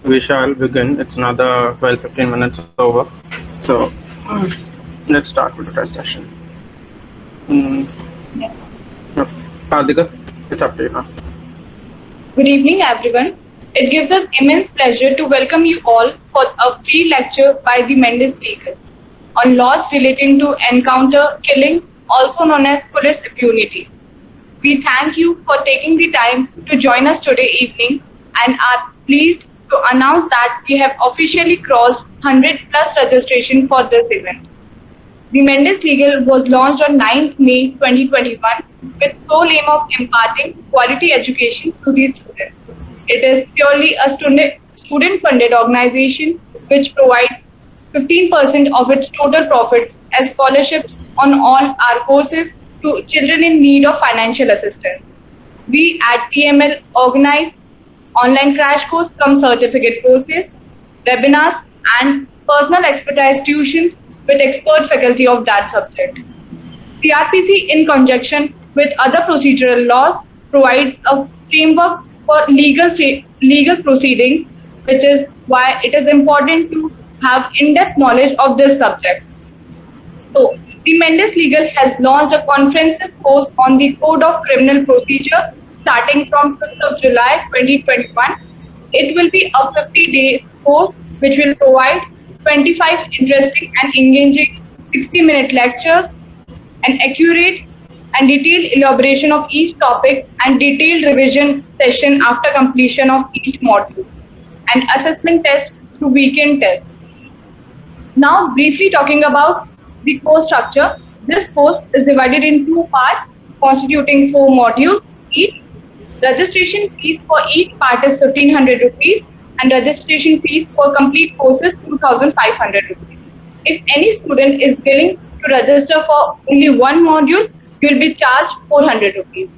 we shall begin. It's another 12-15 minutes over. So let's start with the test session. Mm, Radhika, it's up to you now. Good evening, everyone. It gives us immense pleasure to welcome you all for a free lecture by the Mendes Legal on laws relating to encounter killing, also known as police impunity. We thank you for taking the time to join us today evening and are pleased to announce that we have officially crossed 100 plus registration for this event. The Mendes Legal was launched on 9th May 2021 with sole aim of imparting quality education to these students. It is purely a student-funded organization which provides 15% of its total profits as scholarships on all our courses to children in need of financial assistance. We at TML organize online crash course, some certificate courses, webinars, and personal expertise tuitions with expert faculty of that subject. CRPC, in conjunction with other procedural laws, provides a framework for legal proceedings, which is why it is important to have in-depth knowledge of this subject. So, the Mendes Legal has launched a comprehensive course on the Code of Criminal Procedure starting from 5th of July 2021. It will be a 50-day course which will provide 25 interesting and engaging 60-minute lectures, an accurate and detailed elaboration of each topic and detailed revision session after completion of each module, and assessment test through weekend test. Now, briefly talking about the course structure, this course is divided in two parts constituting four modules each. Registration fees for each part is 1500 rupees and registration fees for complete course is 2500 rupees. If any student is willing to register for only one module, you will be charged 400 rupees.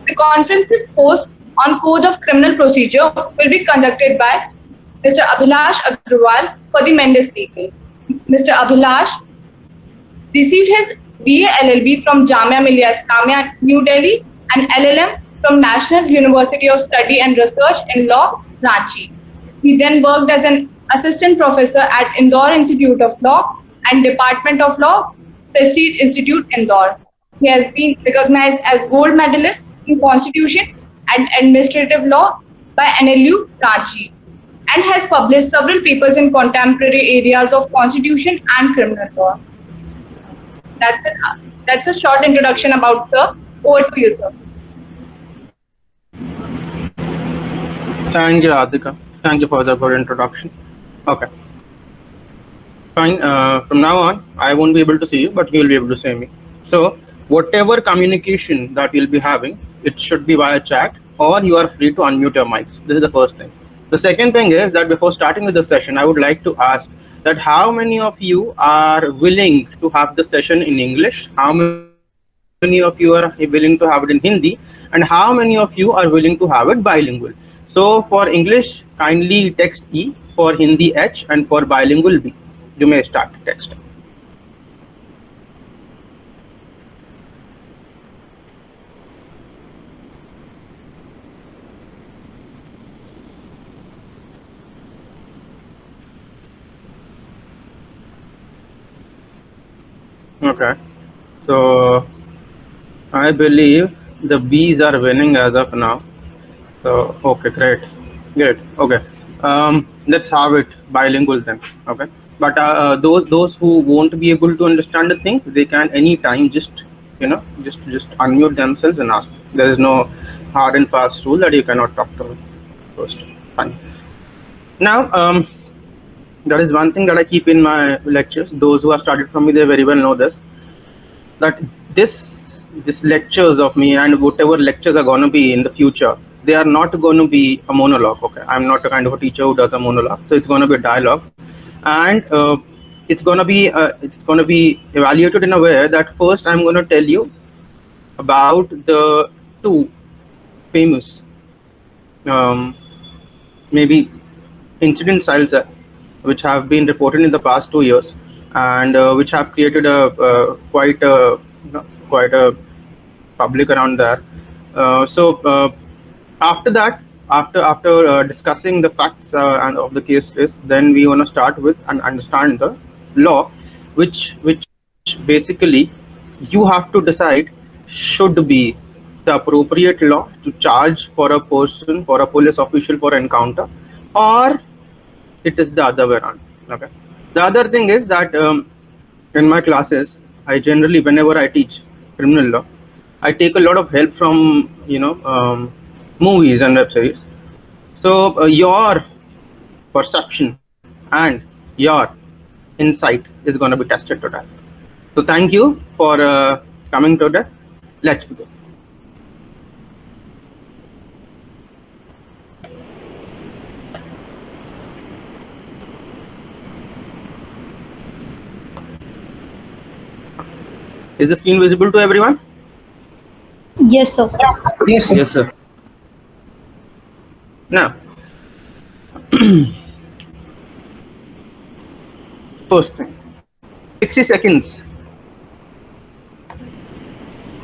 The conference's course on Code of Criminal Procedure will be conducted by Mr. Abhilash Agrawal for the Mendes Legal. Mr. Abhilash received his BA LLB from Jamia Millia Islamia, New Delhi, and LLM from National University of Study and Research in Law, Ranchi. He then worked as an assistant professor at Indore Institute of Law and Department of Law, Prestige Institute, Indore. He has been recognized as gold medalist in Constitution and Administrative Law by NLU, Ranchi, and has published several papers in contemporary areas of Constitution and criminal law. That's it. That's a short introduction about sir. Over to you, sir. Thank you, Radhika. Thank you for the good introduction. Okay. Fine. From now on, I won't be able to see you, but you will be able to see me. So, whatever communication that you'll be having, it should be via chat, or you are free to unmute your mics. This is the first thing. The second thing is that before starting with the session, I would like to ask that how many of you are willing to have the session in English? How many of you are willing to have it in Hindi? And how many of you are willing to have it bilingual? So for English, kindly text E, for Hindi H, and for bilingual B. You may start texting. Okay, so I believe the B's are winning as of now. So okay, great. Okay, let's have it bilingual then. Okay, but those who won't be able to understand the thing, they can anytime just just unmute themselves and ask. There is no hard and fast rule that you cannot talk to me first. Fine. Now that is one thing that I keep in my lectures. Those who have studied from me, they very well know this. That this lectures of me and whatever lectures are going to be in the future, they are not going to be a monologue. Okay, I'm not a kind of a teacher who does a monologue. So it's going to be a dialogue, and it's going to be evaluated in a way that first I'm going to tell you about the two famous maybe incident styles which have been reported in the past 2 years, and which have created a quite a public around there. So after that, after discussing the facts and of the case list, then we want to start with and understand the law, which basically you have to decide should be the appropriate law to charge for a person, for a police official, for encounter, or it is the other way around. Okay. The other thing is that in my classes, I generally, whenever I teach criminal law, I take a lot of help from movies and web series. So your perception and your insight is going to be tested today. So thank you for coming today. Let's begin. Is the screen visible to everyone? Yes, sir. Yes, sir. Yes, sir. Now, first thing, 60 seconds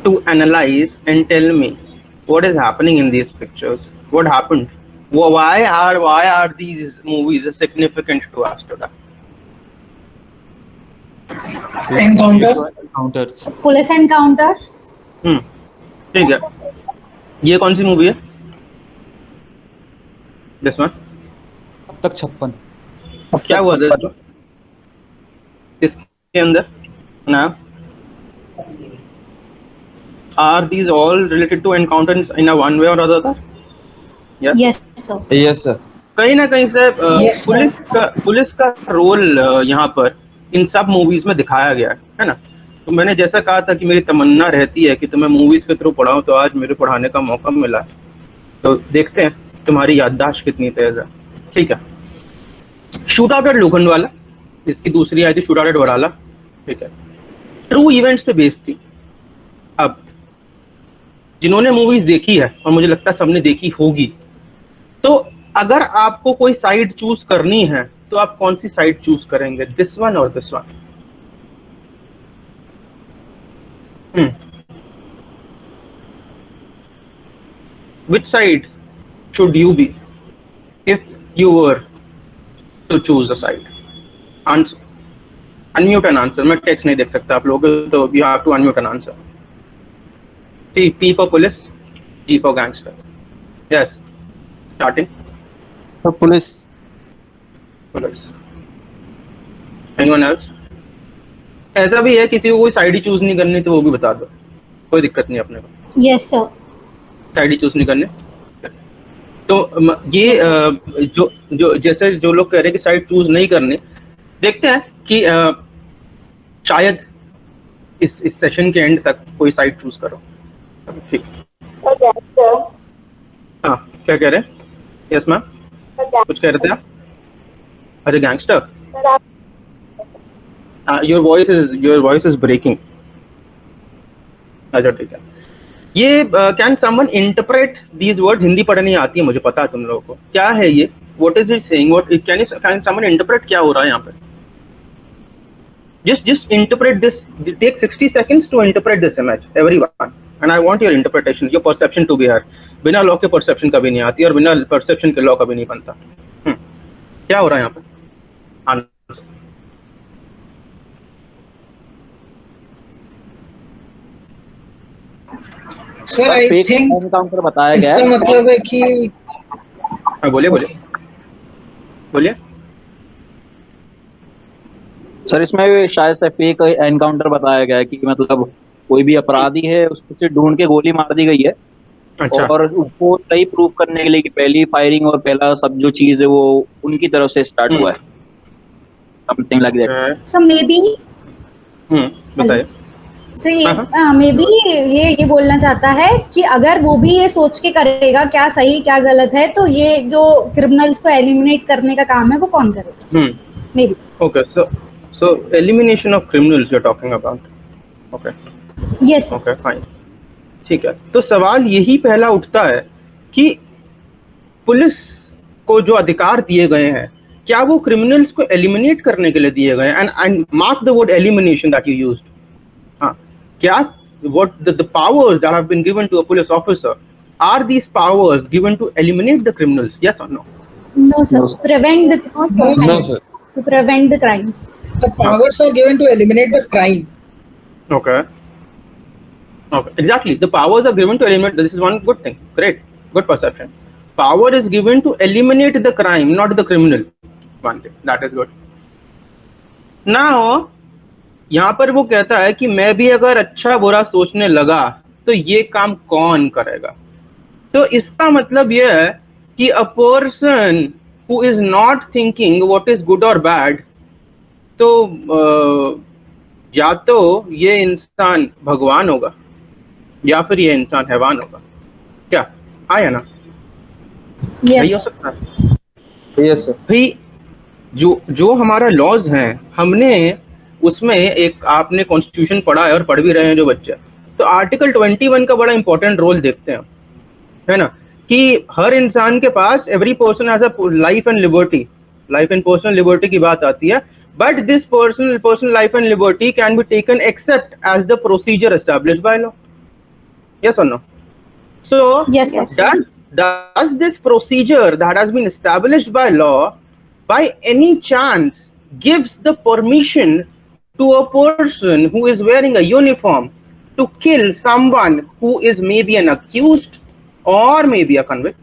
to analyze and tell me what is happening in these pictures. What happened? Why are these movies significant to us today? Encounter. Encounters. Police encounter. ठीक है. ये कौन सी movie है? This one. अब तक 56. क्या हुआ था इसमें? इसके अंदर ना? Are these all related to encounters in a one way or other? Yes. Yes, sir. Yes, sir. कहीं ना कहीं से Yes, sir. पुलिस का रोल यहाँ पर इन सब मूवीज में दिखाया गया है ना. तो मैंने जैसा कहा था कि मेरी तमन्ना रहती है कि तुम्हें मूवीज के थ्रू पढ़ाऊं, तो आज मेरे पढ़ाने का मौका मिला. तो देखते हैं तुम्हारी याददाश्त कितनी तेज है. ठीक है. शूट आउट एट लोखंडवाला, इसकी दूसरी आई थी शूट आउट एट वडाला. ठीक है. ट्रू इवेंट्स पे बेस्ड थी. अब जिन्होंने मूवीज देखी है, और मुझे लगता है सबने देखी होगी, तो अगर आपको कोई साइड चूज करनी है तो आप कौन सी साइड चूज करेंगे? दिस वन और this one? Which side should you be if you were to choose a side? Answer. Unmute and answer. मैं टेक्स्ट नहीं देख सकता आप लोग, तो you have to unmute and answer. P for police, G for gangster. Yes. Starting. So police. Police. Anyone else? ऐसा भी है किसी को कोई साइड ही चूज नहीं करनी तो वो भी बता दो, कोई दिक्कत नहीं अपने को. Yes, sir. साइड ही चूज नहीं करने. तो ये जो जैसे जो लोग कह रहे हैं कि साइड चूज नहीं करने, देखते हैं कि शायद इस सेशन के एंड तक कोई साइड चूज करो. ठीक. हाँ, क्या कह रहे हैं? यस मैम, कुछ कह रहे थे आप? अच्छा, gangster. Your voice is breaking. अच्छा, ठीक है. ये can someone interpret these word? Hindi पढ़नी आती है मुझे पता है तुम लोगों को. क्या है ये? What is it saying? What can someone interpret? क्या हो रहा है यहाँ पे? just interpret this. Take 60 seconds to interpret this image, everyone, and I want your interpretation, your perception to be heard. बिना लॉ के परसेप्शन कभी नहीं आती और बिना परसेप्शन के लॉ कभी नहीं बनता. क्या हो रहा है यहाँ पे? Answer. Sir I think encounter बताया गया इसका है. मतलब है कि बोलिए. सर इसमें शायद से फेक एनकाउंटर बताया गया है कि मतलब कोई भी अपराधी है उसको सिर्फ ढूंढ के गोली मार दी गई है. अच्छा. और उसको सही प्रूव करने के लिए कि पहली फायरिंग और पहला सब जो चीज है वो उनकी तरफ से स्टार्ट हुआ है. Something like that. So maybe. बताइए. So maybe ये बोलना चाहता है कि अगर वो भी ये सोच के करेगा क्या सही क्या गलत है, तो ये जो क्रिमिनल्स को एलिमिनेट करने का काम है वो कौन करेगा? Maybe. Okay, so elimination of criminals you're talking about. Okay. Yes. Okay, fine. ठीक है. तो सवाल यही पहला उठता है कि पुलिस को जो अधिकार दिए गए हैं, क्या वो क्रिमिनल्स को एलिमिनेट करने के लिए दिए गए हैं? And mark the word elimination that you used. हाँ, क्या what the powers that have been given to a police officer are these powers given to eliminate the criminals? Yes or no? No, sir. No, sir. Prevent the No, No, sir. to prevent the crimes. The powers are given to eliminate the crime. Okay. Okay, exactly. The powers are given to eliminate. This is one good thing. Great, good perception. Power is given to eliminate the crime, not the criminal. One thing that is good. Now, यहाँ पर वो कहता है कि मैं भी अगर अच्छा बुरा सोचने लगा तो ये काम कौन करेगा? तो इसका मतलब ये है कि a person who is not thinking what is good or bad, तो या तो ये इंसान भगवान होगा या फिर ये इंसान हैवान होगा। क्या आया ना? Yes. यही हो सकता है Yes, sir. भाई। जो हमारा लॉज हैं, हमने उसमें एक, आपने कॉन्स्टिट्यूशन पढ़ा है और पढ़ भी रहे हैं जो बच्चे, तो आर्टिकल 21 का बड़ा इंपॉर्टेंट रोल देखते हैं, है ना, कि हर इंसान के पास every person has a life and liberty, life and personal liberty की बात आती है, but this personal life and liberty can be taken except as the procedure established by law. Yes और no? So Yes, sir. does this procedure that has been established by law by any chance gives the permission to a person who is wearing a uniform to kill someone who is maybe an accused or maybe a convict?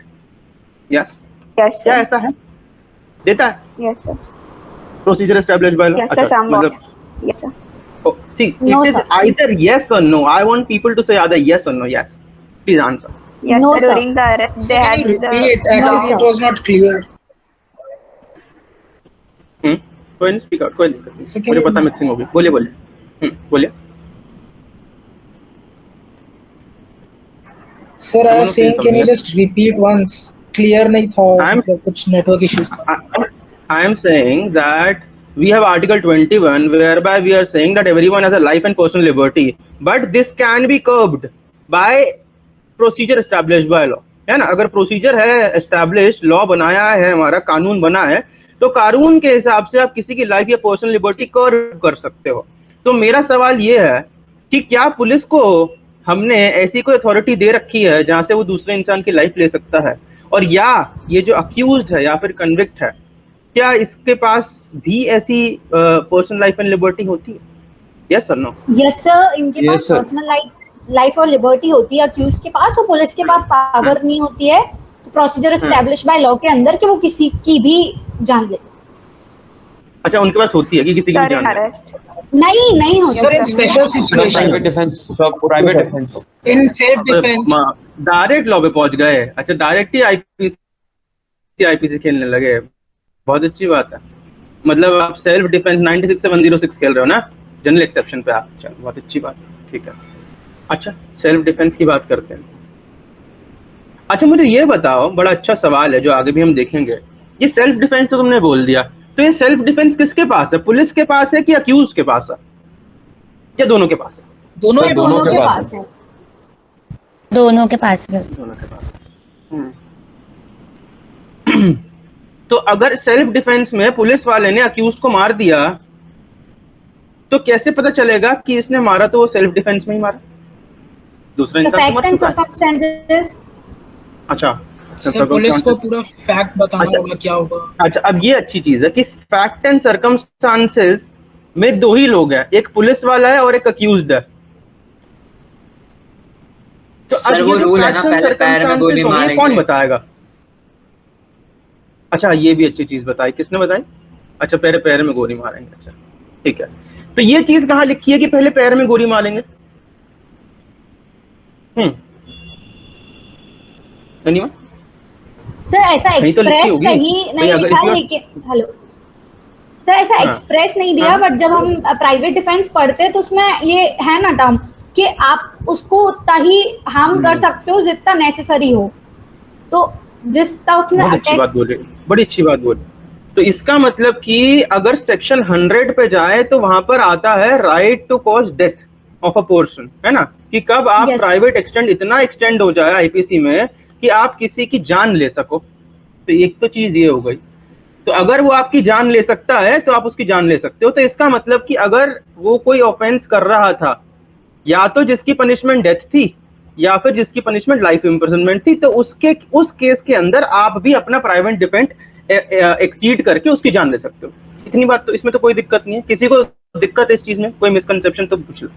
Yes. Yes, क्या sir. ऐसा है? देता है Yes, sir. procedure established by law? Yes, sir. Somewhat. Yes, sir. oh, see, No, it is sir. either yes or no. I want people to say either yes or no. Yes. Please answer. Yes, No, sir. sir. During the arrest, they Can had you repeat? the. Actually, sir. it was not clear. कोई नहीं, speak out, कोई दिक्कत नहीं, So can मुझे you- पता mixing होगी। बोलिए बोलिए। बोलिए। Sir, I दोनों was saying, के can you समझे। just repeat once? Clear नहीं था, I'm- मतलब कुछ network issues था. I am saying that we have Article 21 whereby we are saying that everyone has a life and personal liberty, but this can be curbed by procedure established by law, है ना? अगर procedure है established, law बनाया है, हमारा कानून बना है, तो कानून के हिसाब से आप किसी की लाइफ या पर्सनल लिबर्टी कर्व कर सकते हो। तो मेरा सवाल ये है कि क्या पुलिस को हमने ऐसी कोई अथॉरिटी दे रखी है जहां से वो दूसरे इंसान की लाइफ ले सकता है, और या ये जो अक्यूज्ड है या फिर कन्विक्ट है, क्या इसके पास भी ऐसी पर्सनल लाइफ एंड लिबर्टी होती है? यस और नो? Yes, sir. इनके Yes, पास sir. पर्सनल लाइफ और लिबर्टी होती है अक्यूज के पास, और पुलिस के पास पावर नहीं होती है प्रोसीजर एस्टैब्लिश बाय लॉ के अंदर कि वो किसी की भी जान ले। अच्छा, उनके पास होती है कि किसी की Sir, भी in जान ले? arrest. नहीं होती। Sir, in special Private situations, defense. Private defense. in self defense, direct law पे पहुंच गए। अच्छा, डायरेक्ट ही आईपीसी खेलने लगे, बहुत अच्छी बात है। मतलब आप सेल्फ डिफेंस 96 से 106 खेल रहे हो ना, जनरल एक्सेप्शन पे आप। चलो, बहुत अच्छी बात है, ठीक है। अच्छा, सेल्फ डिफेंस की बात करते हैं। अच्छा, मुझे ये बताओ, बड़ा अच्छा सवाल है जो आगे भी हम देखेंगे। ये सेल्फ डिफेंस तो तुमने बोल दिया, तो ये सेल्फ डिफेंस किसके पास है? पुलिस के पास है कि अक्यूज के पास है, या दोनों के पास है? दोनों Sir, दोनों के पास है। दोनों के पास में। दोनों के पास है। तो अगर सेल्फ डिफेंस में पुलिस वाले ने अक्यूज को मार दिया, तो कैसे पता चलेगा कि इसने मारा तो वो सेल्फ डिफेंस में ही मारा, दूसरा So इंसान तो fact मर and चुका है। circumstances. अच्छा, सर पुलिस को पूरा फैक्ट बताना अच्छा। होगा क्या होगा। अच्छा, अब ये अच्छी चीज है कि फैक्ट एंड सर्कमस्टांसेस में दो ही लोग हैं, एक पुलिस वाला है और एक अक्यूज्ड है। तो सर, अब वो ये जो रूल है ना, facts and पहले पैर में गोली circumstances होंगे, मारेंगे। कौन बताएगा? अच्छा, ये भी अच्छी चीज बताई, किसने बताई? अच्छा, पहले पैर में गोली मारेंगे। अच्छा, ठीक है। तो ये चीज कहाँ लिखी है कि पहले पैर में गोली मारेंगे? anyone? सर ऐसा कहीं तो लिखी एक्सप्रेस होगी। नहीं भाई, नहीं अगर लिखा, इतना- लेकिन हेलो सर ऐसा हाँ। एक्सप्रेस नहीं दिया, हाँ। बट जब हम प्राइवेट डिफेंस पढ़ते हैं तो उसमें ये है ना टर्म कि आप उसको उतना ही हार्म कर सकते हो जितना नेसेसरी हो, तो जितना उतना बहुत अच्छी अटैक। बात बोले, बड़ी अच्छी बात बोले। तो इसका मतलब कि अगर सेक्शन 100 पे जाए तो वहां पर आता है right to cause death of a person, है ना, कि कब आप Yes. प्राइवेट एक्सटेंड इतना एक्सटेंड हो जाए आईपीसी में कि आप किसी की जान ले सको। तो एक तो चीज ये हो गई। तो अगर वो आपकी जान ले सकता है तो आप उसकी जान ले सकते हो। तो इसका मतलब कि अगर वो कोई ऑफेंस कर रहा था, या तो जिसकी पनिशमेंट डेथ थी, या फिर जिसकी पनिशमेंट लाइफ इम्प्रिजनमेंट थी, तो उस केस के अंदर आप भी अपना प्राइवेट डिफेंस एक्सीड करके उसकी जान ले सकते हो। इतनी बात, तो इसमें तो कोई दिक्कत नहीं है। किसी को दिक्कत है इस चीज में, कोई मिसकंसेप्शन तो पूछ लो।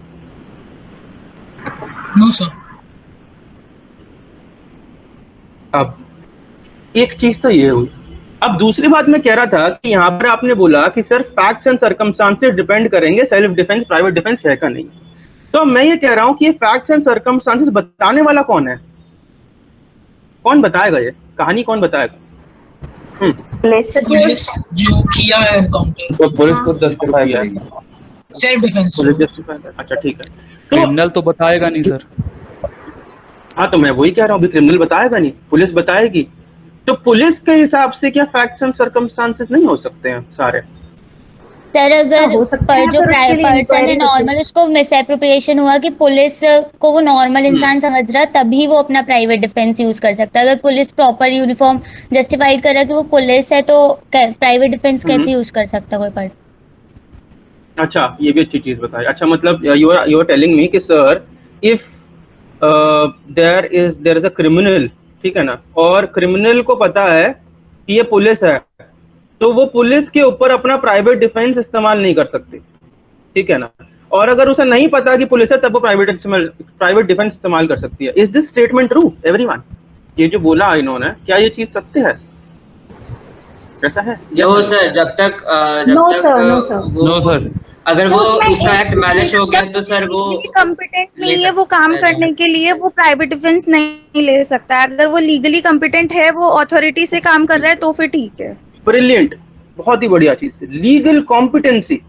No sir. अब एक चीज तो ये हुई। अब दूसरी बात मैं कह रहा था कि यहाँ पर आपने बोला कि sir facts and circumstances depend करेंगे सेल्फ डिफेंस प्राइवेट डिफेंस है का नहीं। तो मैं ये कह रहा हूँ कि ये फैक्ट्स एंड सर्कमस्टांसेस बताने वाला कौन है? कौन बताएगा? ये कहानी कौन बताएगा? पुलिस जो किया है एनकाउंटर, तो पुलिस को जस्टिफाई करेगी, सेल्फ डिफेंस। अच्छा ठीक है, क्रिमिनल तो बताएगा नहीं सर। हाँ तो मैं वही कह रहा हूँ, अभी क्रिमिनल बताएगा नहीं, पुलिस बताएगी। तो पुलिस के हिसाब से क्या फैक्ट्स एंड सर्कमस्टांसेस नहीं हो सकते हैं सारे? सर अगर हो सकता है, पर जो पर उसके लिए पर्सन है inquiry नॉर्मल, उसको मिसएप्रोप्रिएशन हुआ कि पुलिस को वो नॉर्मल इंसान समझ रहा, तभी वो अपना प्राइवेट डिफेंस यूज कर सकता है। अगर पुलिस प्रॉपर यूनिफॉर्म जस्टिफाइड कर रहा है कि वो पुलिस है, तो प्राइवेट डिफेंस कैसे यूज कर सकता कोई पर्सन? अच्छा, ये भी अच्छी चीज बताई। अच्छा, मतलब यू आर टेलिंग मी कि sir if there is a criminal, ठीक है ना, और क्रिमिनल को पता है कि ये पुलिस है, तो वो पुलिस के ऊपर अपना प्राइवेट डिफेंस इस्तेमाल नहीं कर सकती, ठीक है ना। और अगर उसे नहीं पता कि पुलिस है, तब वो प्राइवेट डिफेंस इस्तेमाल कर सकती है। Is this statement true everyone? ये जो बोला इन्होंने, क्या ये चीज सत्य है? कैसा है? नो सर, जब तक नो सर, अगर वो उसका एक्ट मैलिश हो गया तो सर वो कॉम्पिटेंट नहीं है वो काम करने के लिए, वो प्राइवेट डिफेंस नहीं ले सकता। अगर वो लीगली कॉम्पिटेंट है, वो अथॉरिटी से काम कर रहा है, तो फिर ठीक है। ब्रिलियंट, बहुत ही बढ़िया चीज है। लीगल कॉम्पिटेंसी,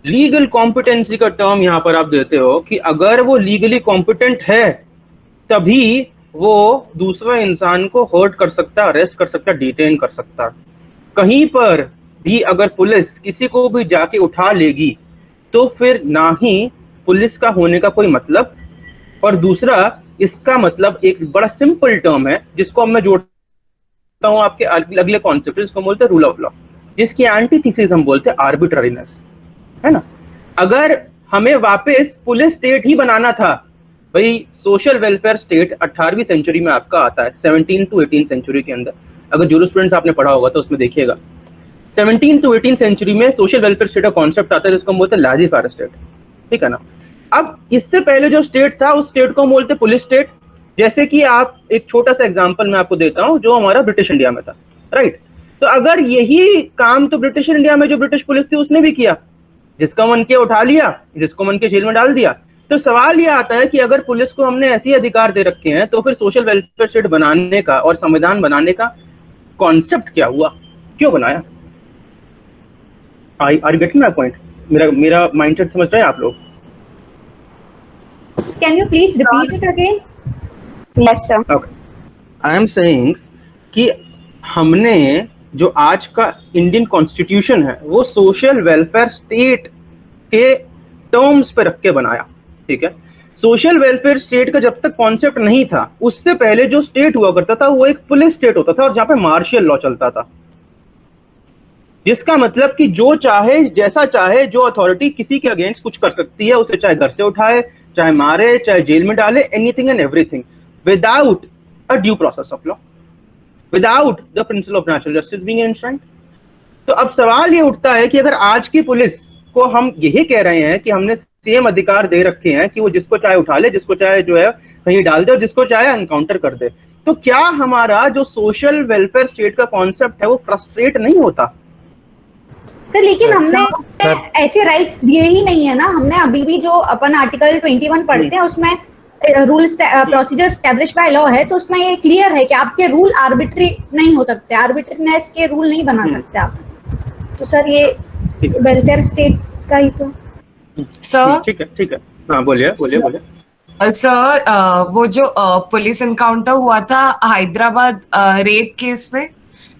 लीगल कॉम्पिटेंसी का टर्म यहां पर आप देते हो कि अगर वो लीगली कॉम्पिटेंट है तभी वो दूसरे इंसान को हर्ट कर सकता, अरेस्ट कर सकता, डिटेन कर सकता। कहीं पर भी अगर पुलिस किसी को भी जाके उठा लेगी तो फिर ना ही पुलिस का होने का कोई मतलब, और दूसरा इसका मतलब एक बड़ा सिंपल टर्म है जिसको अब मैं जोड़ता हूं आपके अगले कॉन्सेप्ट, जिसको बोलते हैं रूल ऑफ लॉ, जिसकी एंटीथेसिस हम बोलते हैं आर्बिट्ररीनेस, है ना। अगर हमें वापस पुलिस स्टेट ही बनाना था, भाई सोशल वेलफेयर स्टेट 18वीं सेंचुरी में आपका आता है, 17 to 18 सेंचुरी के अंदर। अगर जूरिस्प्रूडेंस आपने पढ़ा होगा तो उसमें देखिएगा 17 to 18 सेंचुरी में सोशल वेलफेयर स्टेट का कॉन्सेप्ट आता है जिसको हम बोलते हैं लाजी फेयर स्टेट, ठीक है ना। अब इससे पहले जो स्टेट था उस स्टेट को हम बोलते हैं पुलिस स्टेट। जैसे कि आप एक छोटा सा एग्जांपल मैं आपको देता हूं जो हमारा ब्रिटिश इंडिया में था, राइट। तो अगर यही काम तो ब्रिटिश इंडिया में जो ब्रिटिश पुलिस थी उसने भी किया, जिसका मन किया उठा लिया, जिसको मन किया जेल में डाल दिया। तो सवाल यह आता है कि अगर पुलिस को हमने ऐसे ही अधिकार दे रखे हैं तो फिर सोशल वेलफेयर स्टेट बनाने का और संविधान बनाने का कॉन्सेप्ट क्या हुआ, क्यों बनाया? Are you getting my point? मेरा माइंडसेट समझ रहे हैं आप लोग? Can you please repeat it again? Yes sir. Okay, I am saying कि हमने जो आज का इंडियन कॉन्स्टिट्यूशन है वो सोशल वेलफेयर स्टेट के टर्म्स पे रख के बनाया, ठीक है। सोशल वेलफेयर स्टेट का जब तक कॉन्सेप्ट नहीं था, उससे पहले जो स्टेट हुआ करता था वो एक पुलिस स्टेट होता था और जहां पे मार्शल लॉ चलता था, जिसका मतलब कि जो चाहे जैसा चाहे, जो अथॉरिटी किसी के अगेंस्ट कुछ कर सकती है, उसे चाहे घर से उठाए, चाहे मारे, चाहे जेल में डाले, anything and everything without a due process of law, without the principal of natural justice being enshrined. तो अब सवाल ये उठता है कि अगर आज की पुलिस को हम यही कह रहे हैं कि हमने सेम अधिकार दे रखे हैं कि वो जिसको चाहे उठा ले, जिसको चाहे जो है कहीं डाल दे और जिसको चाहे एनकाउंटर कर दे, तो क्या हमारा जो सोशल वेलफेयर स्टेट का कॉन्सेप्ट है वो फ्रस्ट्रेट नहीं होता? सर लेकिन हमने ऐसे राइट्स दिए ही नहीं है ना। हमने अभी भी जो अपन आर्टिकल 21 पढ़ते हैं उसमें rule procedure establish by law है, तो उसमें ये क्लियर है कि आपके रूल आर्बिट्री नहीं हो सकते, आर्बिट्रीनेस के रूल नहीं बना सकते आप। तो सर ये वेलफेयर स्टेट का ही तो सर। ठीक है, हाँ बोलिए। सर वो जो पुलिस एनकाउंटर हुआ था हैदराबाद रेप केस में,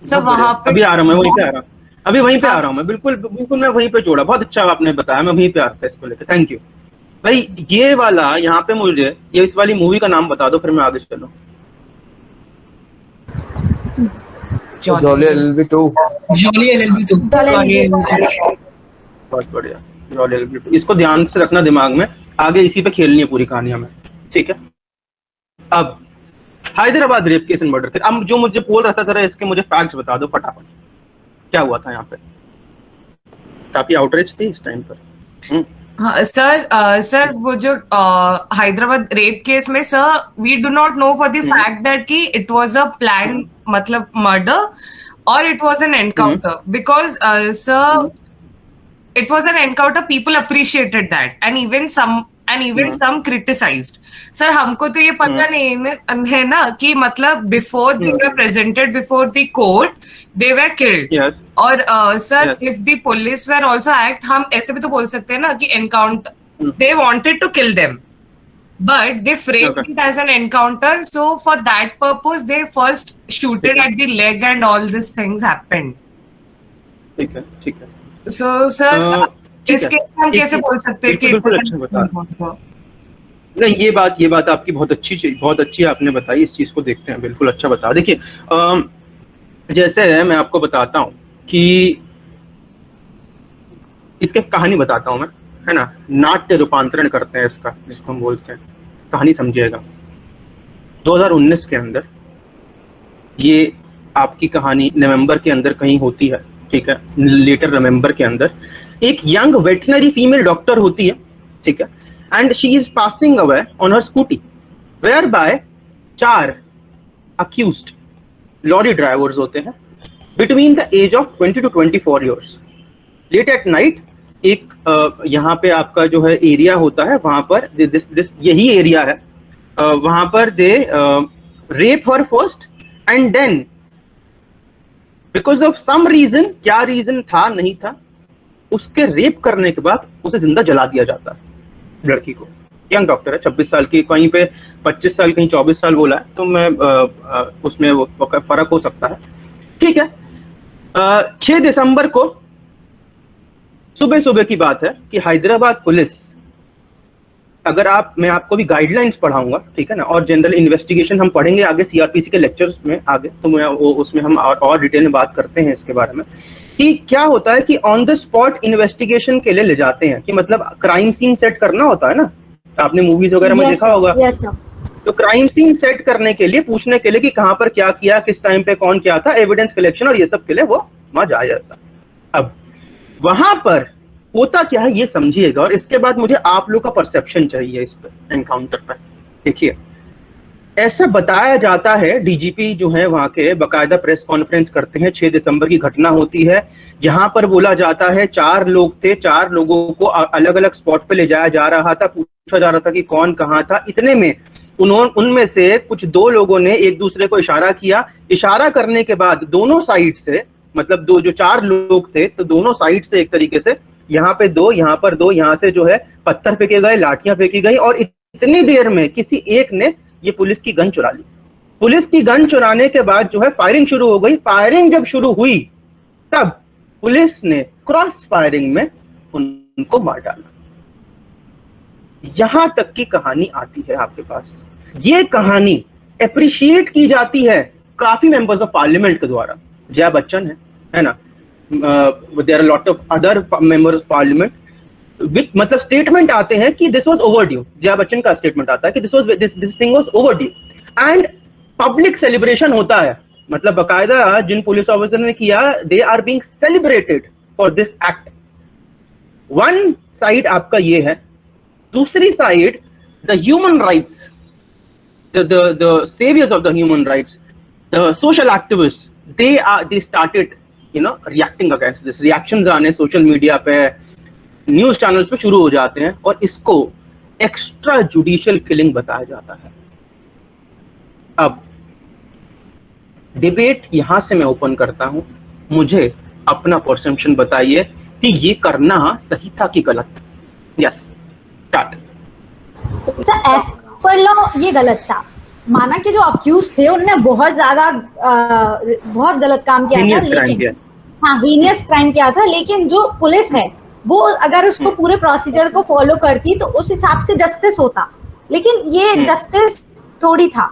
सर वहाँ पे अभी आ रहा हूँ मैं, वहीं पे आ रहा हूँ, अभी वहीं पे आ रहा हूँ मैं, बिल्कुल मैं वहीं पे जोड़ा। बहुत अच्छा आपने बताया, मैं वहीं पे आ रहा था इसको लेकर, थैंक यू भाई। ये वाला यहाँ पे मुझे ये इस वाली मूवी का नाम बता दो, फिर मैं आगे चलूँ। Jolly LLB 2। बहुत बढ़िया, जॉली एलएलबी 2। इसको ध्यान से रखना दिमाग में आगे इसी पे खेलनी है पूरी कहानी हमें, ठीक है। अब Hyderabad rape case and murder case, अब जो मुझे बोल रहा था जरा इसके मुझे फैक्ट्स बता दो फटाफट, क्या हुआ था यहाँ पे? काफी आउटरीच थी इस टाइम पर। हाँ सर वो जो हैदराबाद रेप केस में sir we do not know for the fact that कि इट वाज अ प्लान मतलब मर्डर और it was an encounter because sir it was an encounter, people appreciated that and even some criticized. Sir, हमको तो ये पता नहीं है ना कि मतलब before they were presented before the court they were killed. Yes. और sir if the police were also act, हम ऐसे भी तो बोल सकते हैं ना कि encounter they wanted to kill them but they framed it as an encounter, so for that purpose they first shooted at the leg and all these things happened. ठीक है So, sir, इस केस में हम कैसे बोल सकते हैं कि नहीं, ये बात आपकी बहुत अच्छी आपने बताई, इस चीज को देखते हैं, बिल्कुल अच्छा बता। देखिए जैसे मैं आपको बताता हूँ कि इसके कहानी बताता हूँ मैं, है ना, नाट्य रूपांतरण करते हैं इसका, जिसको हम बोलते हैं कहानी, समझिएगा। 2019 के अंदर ये आपकी कहानी नवंबर के अंदर कहीं होती है, ठीक है, लेटर नवंबर के अंदर एक यंग वेटनरी फीमेल डॉक्टर होती है, ठीक है, and she is passing away on her scooty where by 4 accused lorry drivers होते हैं between the age of 20 to 24 years. Late at night एक यहाँ पे आपका जो है एरिया होता है, वहां पर यही एरिया है, वहां पर they rape her first and then because of some reason, क्या रीजन था नहीं था, उसके रेप करने के बाद उसे जिंदा जला दिया जाता है लड़की को। यंग डॉक्टर है, 26 साल की, कहीं पे 25 साल कहीं 24 साल बोला है, तो मैं उसमें वो फर्क हो सकता है, ठीक है। 6 दिसंबर को सुबह की बात है कि हैदराबाद पुलिस, अगर मैं आपको भी गाइडलाइंस पढ़ाऊंगा, ठीक है ना, और जनरल इन्वेस्टिगेशन हम पढ़ेंगे आगे सीआरपीसी के लेक्चर्स में आगे, तो मैं उसमें हम और डिटेल में बात करते हैं इसके बारे में कि क्या होता है कि ऑन द स्पॉट इन्वेस्टिगेशन के लिए ले जाते हैं, कि मतलब क्राइम सीन सेट करना होता है ना, आपने मूवीज वगैरह में देखा होगा। तो क्राइम सीन सेट करने के लिए, पूछने के लिए कि कहाँ पर क्या किया, किस टाइम पे कौन क्या था, एविडेंस कलेक्शन और ये सब के लिए वो वहां जाया जाता। अब वहां पर होता क्या है ये समझिएगा, और इसके बाद मुझे आप लोग का परसेप्शन चाहिए इस पर, एनकाउंटर पर। देखिए ऐसा बताया जाता है, डीजीपी जो है वहां के बाकायदा प्रेस कॉन्फ्रेंस करते हैं, 6 दिसंबर की घटना होती है, जहां पर बोला जाता है 4 लोग थे, 4 लोगों को अलग अलग स्पॉट पे ले जाया जा रहा था, पूछा जा रहा था कि कौन कहाँ था। इतने में उनमें से कुछ 2 लोगों ने एक दूसरे को इशारा किया, इशारा करने के बाद दोनों साइड से, मतलब जो 4 लोग थे, तो दोनों साइड से एक तरीके से यहाँ पे 2, यहाँ पर 2, यहाँ से जो है पत्थर फेंके गए, लाठियां फेंकी गई, और इतनी देर में किसी एक ने ये पुलिस की गन चुरा ली। पुलिस की गन चुराने के बाद जो है फायरिंग शुरू हो गई। फायरिंग जब शुरू हुई तब पुलिस ने क्रॉस फायरिंग में उनको मार डाला। यहां तक की कहानी आती है आपके पास। ये कहानी अप्रिशिएट की जाती है काफी मेंबर्स ऑफ पार्लियामेंट के द्वारा। जया बच्चन है ना, there are lot of other members of parliament, मतलब स्टेटमेंट आते हैं कि this was overdue. Jaya Bachchan का स्टेटमेंट आता है कि this thing was overdue, and public celebration होता है, मतलब बकायदा जिन पुलिस ऑफिसर ने किया, they are being celebrated for this act. One side आपका ये है, दूसरी side the human rights, the saviors of the human rights, the social activists, they started reacting against this. reactions आने सोशल मीडिया पे, news channels पे शुरू हो जाते हैं, और इसको एक्स्ट्रा जुडिशियल किलिंग बताया जाता है। अब डिबेट यहां से मैं ओपन करता हूं, मुझे अपना परसेप्शन बताइए कि ये करना सही था कि गलत। Yes, start. As per law ये गलत था, माना कि जो अक्यूज थे उन्होंने बहुत गलत काम किया था, लेकिन हाँ हीनियस क्राइम किया था, लेकिन जो पुलिस है वो अगर उसको पूरे प्रोसीजर को फॉलो करती तो उस हिसाब से जस्टिस होता, लेकिन ये जस्टिस थोड़ी था,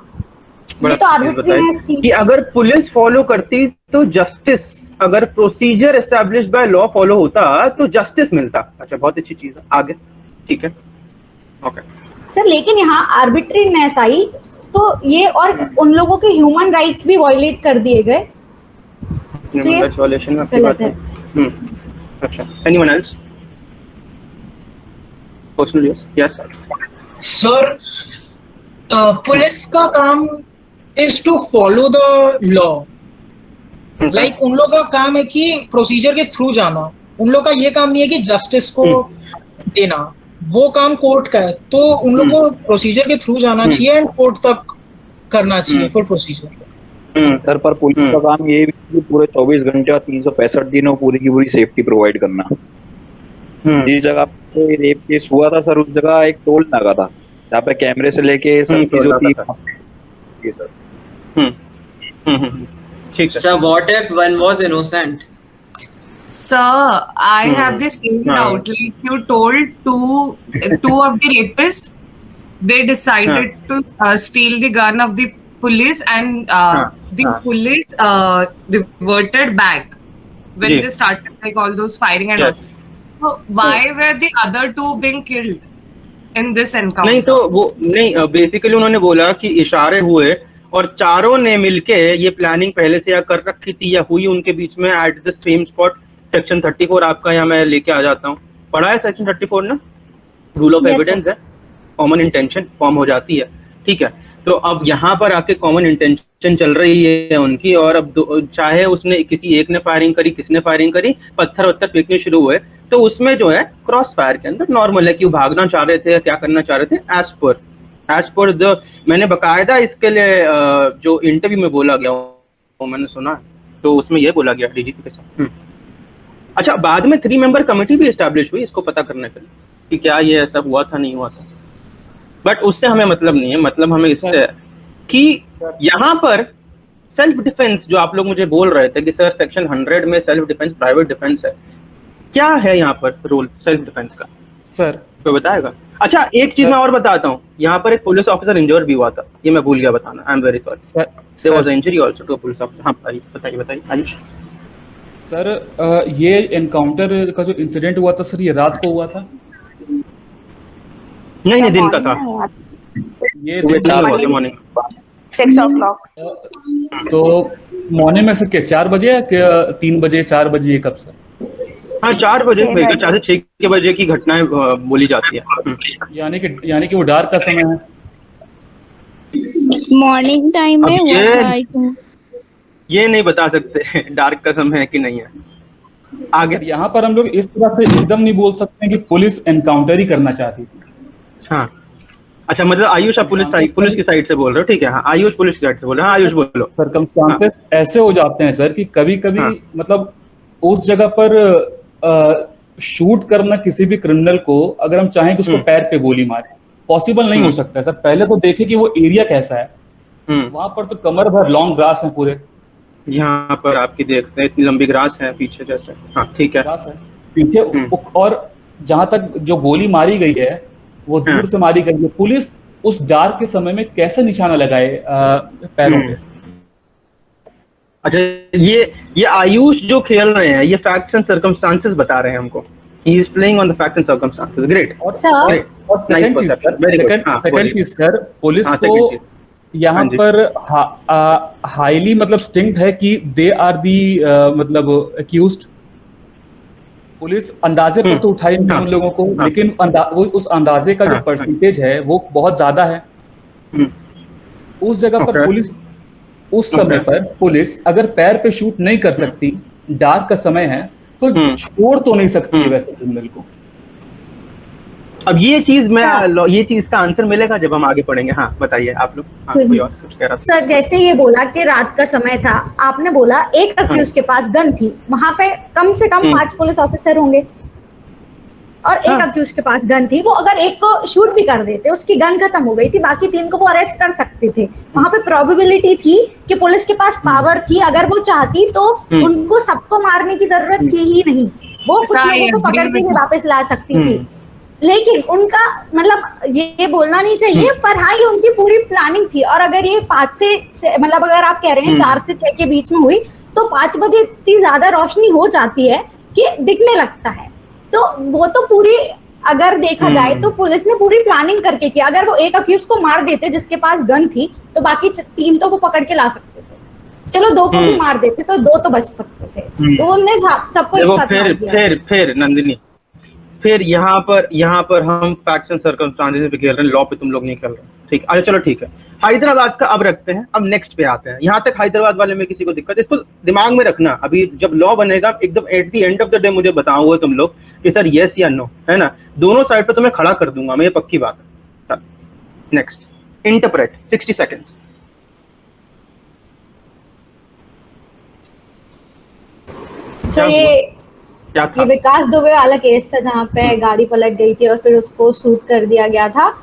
ये तो आर्बिट्रीनेस थी कि अगर पुलिस फॉलो करती तो जस्टिस, अगर procedure established by law follow होता तो जस्टिस मिलता। अच्छा, बहुत अच्छी चीज है, आगे ठीक है। ओके सर लेकिन यहाँ आर्बिट्रीनेस आई तो ये और उन लोगों के ह्यूमन राइट्स भी वायलेट कर दिए गए। वायलेशन आपकी बात है। अच्छा, anyone else? Personal use? Yes sir, police का काम is to follow the law. Like उन लोगों का काम है कि प्रोसीजर के थ्रू जाना, उन लोग का ये काम नहीं है कि जस्टिस को देना, वो काम कोर्ट का है। तो उन लोग को प्रोसीजर के थ्रू जाना चाहिए एंड कोर्ट तक करना चाहिए फुल प्रोसीजर। सर पर पुलिस का काम ये भी कि पूरे 24 घंटे और 365 दिन पूरी की पूरी सेफ्टी प्रोवाइड करना। जिस जगह पे रेप केस हुआ था सर, उस जगह एक टोल नाका था जहाँ पे कैमरे से लेके सब चीजों थी। Sir, what if one was innocent? Sir, I have the same doubt. Like you told two of the rapists, they decided to steal the gun of the police, and the police reverted back when they started like all those firing and all. So why were the other two being killed in this encounter? नहीं तो वो नहीं, basically उन्होंने बोला कि इशारे हुए और चारों ने मिलके ये प्लानिंग पहले से या कर रखी थी या हुई उनके बीच में at the same spot. Section 34 आपका यहाँ मैं लेके आ जाता हूँ, पढ़ा है सेक्शन 34 ना? रूल ऑफ एविडेंस है, कॉमन इंटेंशन फॉर्म हो जाती है, ठीक है। तो अब यहाँ पर आके कॉमन इंटेंशन चल रही है उनकी, और अब चाहे उसने किसी एक ने फायरिंग करी, किसने फायरिंग करी, पत्थर वत्थर फेंकने शुरू हुए, तो उसमें जो है क्रॉस फायर के अंदर नॉर्मल है कि वो भागना चाह रहे थे या क्या करना चाह रहे थे। एज पर द मैंने बकायदा इसके लिए जो इंटरव्यू में बोला गया वो मैंने सुना, तो उसमें ये बोला गया डीजीपी के साथ। अच्छा, बाद में 3 मेंबर कमेटी भी एस्टैब्लिश हुई इसको पता करने के लिए कि क्या ये ऐसा हुआ था नहीं हुआ था, बट उससे हमें मतलब नहीं है। मतलब हमें इससे है कि यहाँ पर सेल्फ डिफेंस जो आप लोग मुझे बोल रहे थे कि सर सेक्शन 100 में सेल्फ डिफेंस प्राइवेट डिफेंस है, क्या है यहाँ पर रोल सेल्फ डिफेंस का सर? तो बताएगा। अच्छा, एक चीज मैं और बताता हूँ, यहाँ पर एक पुलिस ऑफिसर इंजर्ड भी हुआ था, ये मैं भूल गया बताना, I am very sorry. There was injury also to a police officer. हाँ बताइए आयुष। सर ये एनकाउंटर का जो इंसिडेंट हुआ था सर, ये रात को हुआ था? नहीं दिन का था, ये मॉर्निंग 6 o'clock। तो मॉर्निंग में सर क्या 4 बजे या 3 बजे 4 बजे कब सर? हाँ 4 बजे, 4 से 6 बजे की घटनाएं बोली जाती है। यानी कि वो डार्क का समय है, मॉर्निंग टाइम में हुआ था। ये नहीं बता सकते डार्क का समय है कि नहीं है। आगे यहाँ पर हम लोग इस तरह से एकदम नहीं बोल सकते कि पुलिस एनकाउंटर ही करना चाहती थी। हाँ अच्छा, मतलब आयुष आप पुलिस की साइड से बोल रहे हो, ठीक है। हाँ आयुष पुलिस की साइड से बोल रहे हो। हाँ आयुष बोलो। सर्कमस्टांसेस ऐसे हो जाते हैं सर कि कभी मतलब उस जगह पर शूट करना किसी भी क्रिमिनल को, अगर हम चाहें कि उसको पैर पे गोली मारे, पॉसिबल नहीं हो सकता है सर। पहले तो देखें कि वो एरिया कैसा है, वहां पर तो कमर भर लॉन्ग ग्रास है पूरे। यहाँ पर आपकी देखते हैं इतनी लंबी ग्रास है पीछे जैसे। हाँ ठीक है, ग्रास है पीछे। और जहां तक जो गोली मारी गई है वो दूर से मारी गई है। पुलिस उस डार्क के समय में कैसे निशाना लगाए पैरों पे? अच्छा, ये आयुष जो खेल रहे हैं ये फैक्ट्स एंड सर्कमस्टांसेस बता रहे हैं हमको। He is playing on the facts and circumstances. Great. और सेकंड चीज सर, पुलिस को यहाँ पर हाईली मतलब स्टिंक्ट है कि दे आर दी मतलब अक्यूज्ड। पुलिस अंदाजे पर तो उठाई उन लोगों को, लेकिन वो उस अंदाजे का जो परसेंटेज है वो बहुत ज्यादा है। उस जगह पर पुलिस उस समय पर पुलिस अगर पैर पे शूट नहीं कर सकती, डार्क का समय है, तो छोड़ तो नहीं सकती वैसे क्रिमिनल को। अब ये चीज का आंसर मिलेगा जब हम आगे पढ़ेंगे। हाँ बताइए आप लोग। कोई और कुछ कह रहा था सर? जैसे ये बोला कि रात का समय था, आपने बोला एक अक्यूज के पास गन थी, वहां पे कम से कम 5 पुलिस ऑफिसर होंगे और एक अक्यूज के पास गन थी। वो अगर एक को शूट भी कर देते, उसकी गन खत्म हो गई थी, बाकी 3 को वो अरेस्ट कर सकते थे। वहां पे प्रोबेबिलिटी थी कि पुलिस के पास पावर थी, अगर वो चाहती तो उनको सबको मारने की जरूरत थी ही नहीं, वो कुछ लोगों को पकड़ के भी वापस ला सकती थी। लेकिन उनका मतलब ये बोलना नहीं चाहिए, पर हाँ ये उनकी पूरी प्लानिंग थी। और अगर ये 5 से मतलब अगर आप कह रहे हैं 4 से 6 के बीच में हुई, तो 5 बजे इतनी ज्यादा रोशनी हो जाती है कि दिखने लगता है। तो वो तो पूरी अगर देखा जाए तो पुलिस ने पूरी प्लानिंग करके किया। अगर वो एक अक्यूज को मार देते जिसके पास गन थी तो बाकी 3 तो वो पकड़ के ला सकते थे। चलो 2 को भी मार देते तो 2 तो बच सकते थे। तो उनने सबको एक साथ मार दिया। फिर नंदिनी, फिर यहाँ पर हम फैक्ट्स एंड सर्कमस्टांसेस पे खेल रहे हैं, लॉ पे तुम लोग नहीं खेल रहे। ठीक, अच्छा चलो ठीक है। हैदराबाद का अब रखते हैं, अब नेक्स्ट पे आते हैं। यहाँ तक हैदराबाद वाले में किसी को दिक्कत, इसको दिमाग में रखना। अभी जब लॉ बनेगा एकदम at the end of the day मुझे बताओगे तुम लोग कि सर यस या नो, है ना। दोनों साइड पे तुम्हें खड़ा कर दूंगा मैं, ये पक्की बात है। Next, interpret 60 seconds. सर ये विकास दुबे वाला केस था जहाँ पे गाड़ी पलट गई थी और फिर उसको शूट कर दिया गया था।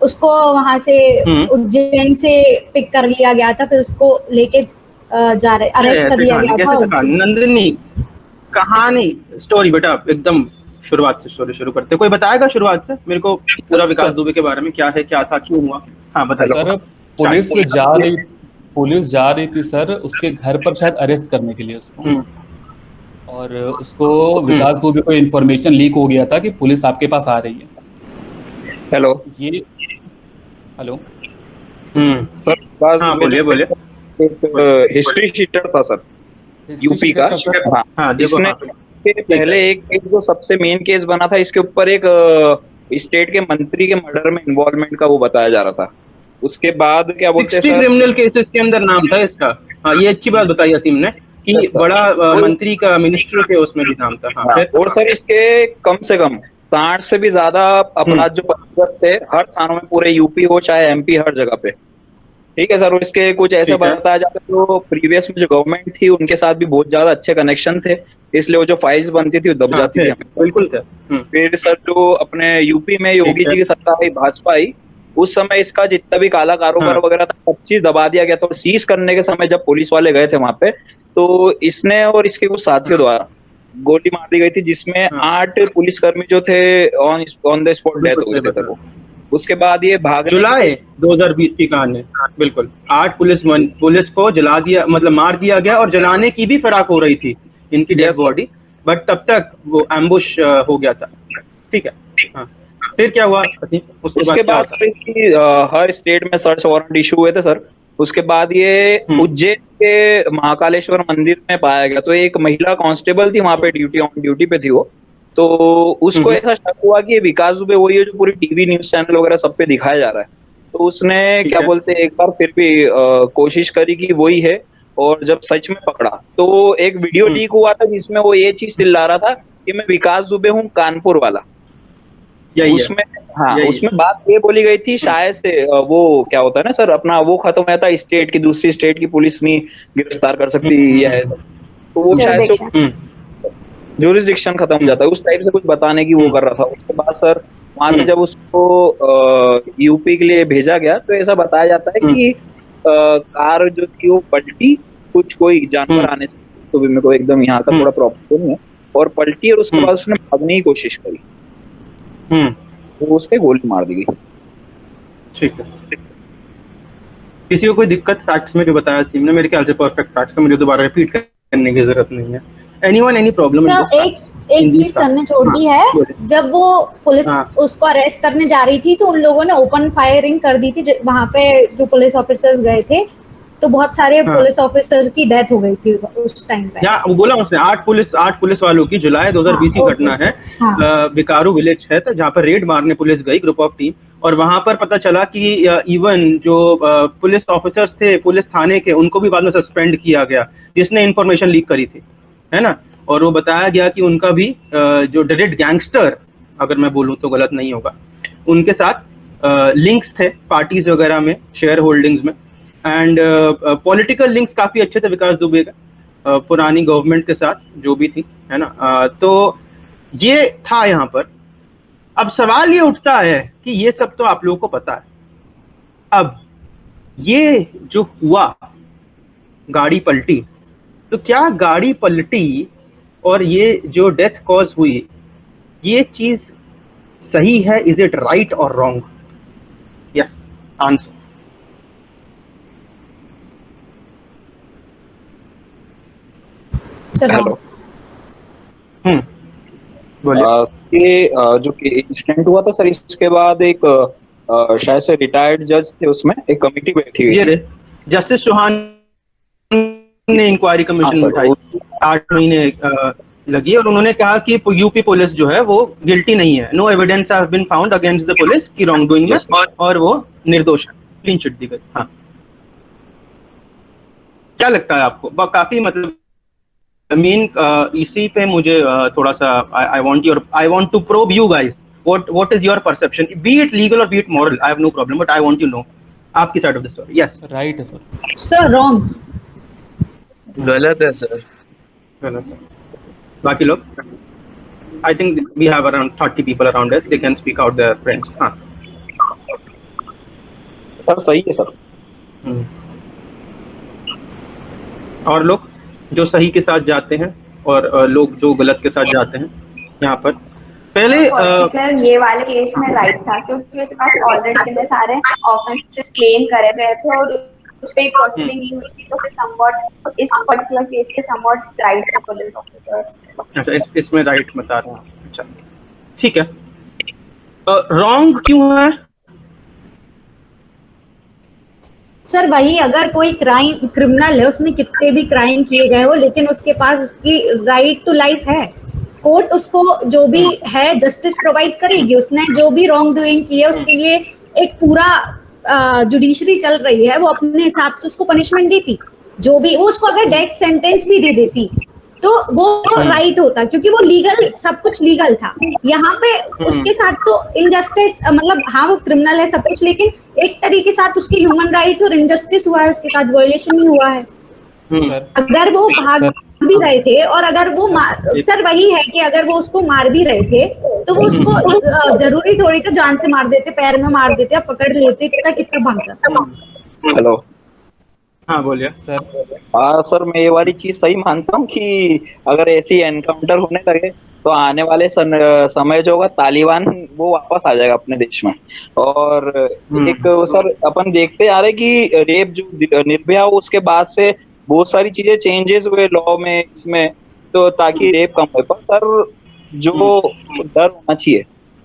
उसको वहां से उज्जैन से पिक कर लिया गया था, फिर उसको लेके अरेस्ट कर लिया गया था। नंदिनी, कहानी स्टोरी बेटा एकदम शुरुआत से स्टोरी शुरू करते। कोई बताएगा शुरुआत से मेरे को पूरा विकास दुबे के बारे में, क्या है, क्या था, क्यों हुआ? हाँ बताइए। सर पुलिस जा रही थी सर उसके घर पर शायद अरेस्ट करने के लिए उसको, और उसको विकास दुबे को इन्फॉर्मेशन लीक हो गया था कि पुलिस आपके पास आ रही है। हेलो सर, बोलिए। हिस्ट्री शीटर था सर, यूपी का। हाँ, जिसने पहले एक केस जो सबसे मेन केस बना था, इसके ऊपर एक स्टेट के मंत्री के मर्डर में इन्वॉल्वमेंट का वो बताया जा रहा था। उसके बाद क्या बोलते हैं सर, क्रिमिनल केसेस के अंदर नाम था इसका। हाँ, ये अच्छी बात बताई असीम ने कि बड़ा मंत्री का मिनिस्टर के उसमें भी नाम था। हाँ, और सर इसके कम से कम 60 से भी ज्यादा अपराध जो पंजीकृत थे हर थानों में, पूरे यूपी हो चाहे एमपी, हर जगह पे। ठीक है सर, और इसके कुछ ऐसे बताया जाता है जो प्रीवियस में जो गवर्नमेंट थी उनके साथ भी बहुत ज्यादा अच्छे कनेक्शन थे, इसलिए वो जो फाइल्स बनती थी वो दब जाती थी। बिल्कुल थे। फिर सर जो अपने यूपी में योगी जी की सरकार आई, भाजपा आई, उस समय इसका जितना भी काला कारोबार वगैरह था सब चीज दबा दिया गया था। और सीज करने के समय जब पुलिस वाले गए थे वहां पे, तो इसने और इसके कुछ साथियों द्वारा गोली मार दी गई थी, जिसमें 8 पुलिसकर्मी जो थे ऑन द स्पॉट डेथ हो गए थे। उसके बाद ये भाग जुलाई 2020 की कहानी, बिल्कुल 8 पुलिस को जला दिया, मतलब मार दिया गया, और जलाने की भी फिराक हो रही थी इनकी डेड बॉडी, बट तब तक वो एम्बुश हो गया था। ठीक है। हाँ, फिर क्या हुआ? उसके बाद सर इसकी हर स्टेट में सर्च वारंट इशू हुए थे सर। उसके बाद ये उज्जैन के महाकालेश्वर मंदिर में पाया गया। तो एक महिला कांस्टेबल थी वहां पे, ड्यूटी पे थी वो, तो उसको ऐसा शक हुआ कि ये विकास दुबे वही है जो पूरी टीवी न्यूज चैनल वगैरह सब पे दिखाया जा रहा है। तो उसने क्या बोलते एक बार फिर भी कोशिश करी कि वही है, और जब सच में पकड़ा तो एक वीडियो लीक हुआ था जिसमें वो ये चीज चिल्ला रहा था कि मैं विकास दुबे हूँ कानपुर वाला। उसमें उसमें बात ये बोली गई थी शायद से वो क्या होता है ना सर, अपना वो खत्म होता है, स्टेट की दूसरी स्टेट की पुलिस नहीं गिरफ्तार कर सकती है, तो वो शायद से ज्यूरिसडिक्शन खत्म हो जाता है, उस टाइप से कुछ बताने की वो कर रहा था। उसके बाद सर वहां से जब उसको यूपी के लिए भेजा गया तो ऐसा बताया जाता है कि कार जो थी वो पलटी, कुछ कोई जानवर आने से, तो भी मेरे को एकदम यहाँ का थोड़ा प्रॉब्लम नहीं है, और पलटी, और उसके बाद उसने भागने की कोशिश करी, तो उसके गोली मार दी गई। ठीक है। किसी को कोई दिक्कत फैक्ट्स में जो बताया सीम ने, मेरे ख्याल से परफेक्ट फैक्ट्स है, मुझे दोबारा रिपीट करने की जरूरत नहीं है। Anyone any problem? एक चीज सर ने छोड़ दी है, जब वो पुलिस उसको अरेस्ट करने जा रही थी तो उन लोगों ने ओपन फायरिंग कर दी थी वहां पे जो पुलिस ऑफिसर्स गए थे, तो बहुत सारे पुलिस ऑफिसर की डेथ हो गई थी उस टाइम पे। वो बोला उसने 8 पुलिस वालों की, जुलाई 2020 की घटना है। बिकारू विलेज है जहाँ पर रेड मारने पुलिस गई, ग्रुप ऑफ टीम, और वहां पर पता चला कि इवन जो पुलिस ऑफिसर्स थे पुलिस थाने के, उनको भी बाद में सस्पेंड किया गया जिसने इन्फॉर्मेशन लीक करी थी, है ना। और वो बताया गया कि उनका भी जो डायरेक्ट गैंगस्टर, अगर मैं बोलूँ तो गलत नहीं होगा, उनके साथ लिंक्स थे पार्टीज वगैरह में, शेयर होल्डिंग्स में, एंड पॉलिटिकल लिंक्स काफी अच्छे थे विकास दुबे का पुरानी गवर्नमेंट के साथ जो भी थी, है ना। तो ये था यहाँ पर। अब सवाल ये उठता है कि ये सब तो आप लोगों को पता है, अब ये जो हुआ गाड़ी पलटी, तो क्या गाड़ी पलटी और ये जो डेथ कॉज हुई, ये चीज सही है? इज इट राइट और रॉन्ग? Yes, answer. हेलो, बोलिए। ये जो इंसिडेंट हुआ था सर, इसके बाद एक शायद से रिटायर्ड जज थे, उसमें एक कमेटी बैठी हुई ये जस्टिस चौहान ने इंक्वायरी कमीशन उठाई, 8 महीने लगी, और उन्होंने कहा कि यूपी पुलिस जो है वो गिल्टी नहीं है, no evidence have been found against the police की रॉन्ग डूइंग में, और वो निर्दोष है, क्लीन चिट दी गई। हाँ, क्या लगता है आपको? काफी मतलब इसी पे मुझे थोड़ा सा I want to probe you guys, what is your perception, be it legal or be it moral, I have no problem, but I want to know आपकी side of the story. Yes, right है sir. Sir wrong, गलत है sir. गलत है। बाकी लोग, I think we have around 30 people around us, they can speak out their friends। हाँ sir, सही है सर। और लोग जो सही के साथ जाते हैं और लोग जो गलत के साथ जाते हैं, यहाँ पर पहले ये वाले केस में राइट था, क्योंकि उसके पास ऑलरेडी कितने सारे ऑफेंसेस क्लेम करे गए थे और उस पे प्रोसीडिंग नहीं हुई थी, तो फिर समवॉट इस पर्टिकुलर केस के समवॉट राइट थे पुलिस ऑफिसर्स। अच्छा, इसमें राइट बता रहा हूँ। अच्छा, ठीक है। रॉन्ग क्यों है सर? वही, अगर कोई क्रिमिनल है, उसने कितने भी क्राइम किए गए हो, लेकिन उसके पास उसकी राइट टू लाइफ है, कोर्ट उसको जो भी है जस्टिस प्रोवाइड करेगी। उसने जो भी रॉन्ग डूइंग की है उसके लिए एक पूरा जुडिशरी चल रही है, वो अपने हिसाब से उसको पनिशमेंट देती, जो भी वो उसको अगर डेथ सेंटेंस भी दे देती तो वो राइट होता, क्योंकि वो लीगल, सब कुछ लीगल था। यहाँ पे उसके साथ तो इनजस्टिस, मतलब हाँ वो क्रिमिनल है सब कुछ, लेकिन एक तरीके साथ उसके ह्यूमन राइट्स और इनजस्टिस हुआ है, उसके साथ वायलेशन नहीं हुआ है। अगर वो भाग भी रहे थे और अगर वो सर वही है कि अगर वो उसको मार भी रहे थे तो वो उसको जरूरी थोड़ी तो जान से मार देते, पैर में मार देते, पकड़ लेते, कितना भाग जाता। हेलो, हाँ बोलिए सर। हाँ सर, मैं ये वाली चीज सही मानता हूँ कि अगर ऐसी एनकाउंटर होने लगे तो आने वाले समय जो होगा, तालिबान वो वापस आ जाएगा अपने देश में। और एक सर अपन देखते आ रहे कि रेप जो निर्भया, उसके बाद से बहुत सारी चीजें चेंजेस हुए लॉ में, इसमें, तो ताकि रेप कम हो। पर सर जो डर होना चाहिए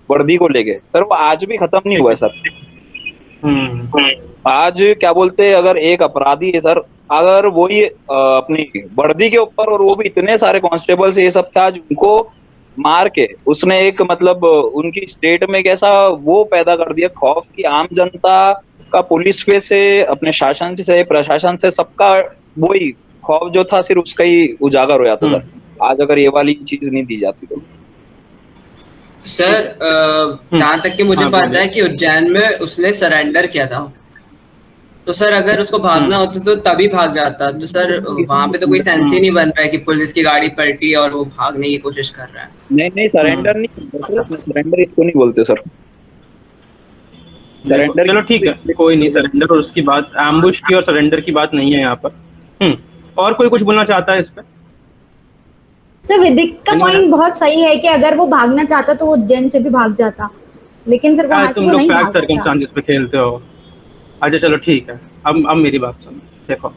वर्दी को लेके, सर वो आज भी खत्म नहीं हुआ है सर। आज क्या बोलते हैं, अगर एक अपराधी है सर, अगर वही अपनी वर्दी के ऊपर, और वो भी इतने सारे कांस्टेबल से ये सब था, उनको मार के उसने एक मतलब उनकी स्टेट में कैसा वो पैदा कर दिया खौफ, की आम जनता का पुलिस पे से, अपने शासन से, प्रशासन से, सबका वही खौफ जो था सिर्फ उसका ही उजागर हो जाता था। आज अगर ये वाली चीज नहीं दी जाती तो सर जहाँ तक कि मुझे पता है कि उज्जैन में उसने सरेंडर किया था, तो सर अगर उसको भागना होता तो तभी भाग जाता। तो सर वहाँ पे तो कोई सेंस ही नहीं बन रहा है कि पुलिस की गाड़ी पलटी और वो भागने की कोशिश कर रहा है। नहीं, सरेंडर नहीं, सरेंडर इसको नहीं बोलते सर। सरेंडर, चलो ठीक है, कोई नहीं, सरेंडर और उसकी बात, एम्बुश की और सरेंडर की बात नहीं है यहाँ पर। और कोई कुछ बोलना चाहता है इस पे? सर विदिक का पॉइंट बहुत सही है कि अगर वो भागना चाहता तो वो उज्जैन से भी भाग जाता, लेकिन फिर वहां से वो नहीं भाग सकता। पे खेलते हो। अच्छा चलो ठीक है, अब मेरी बात सुनो। देखो,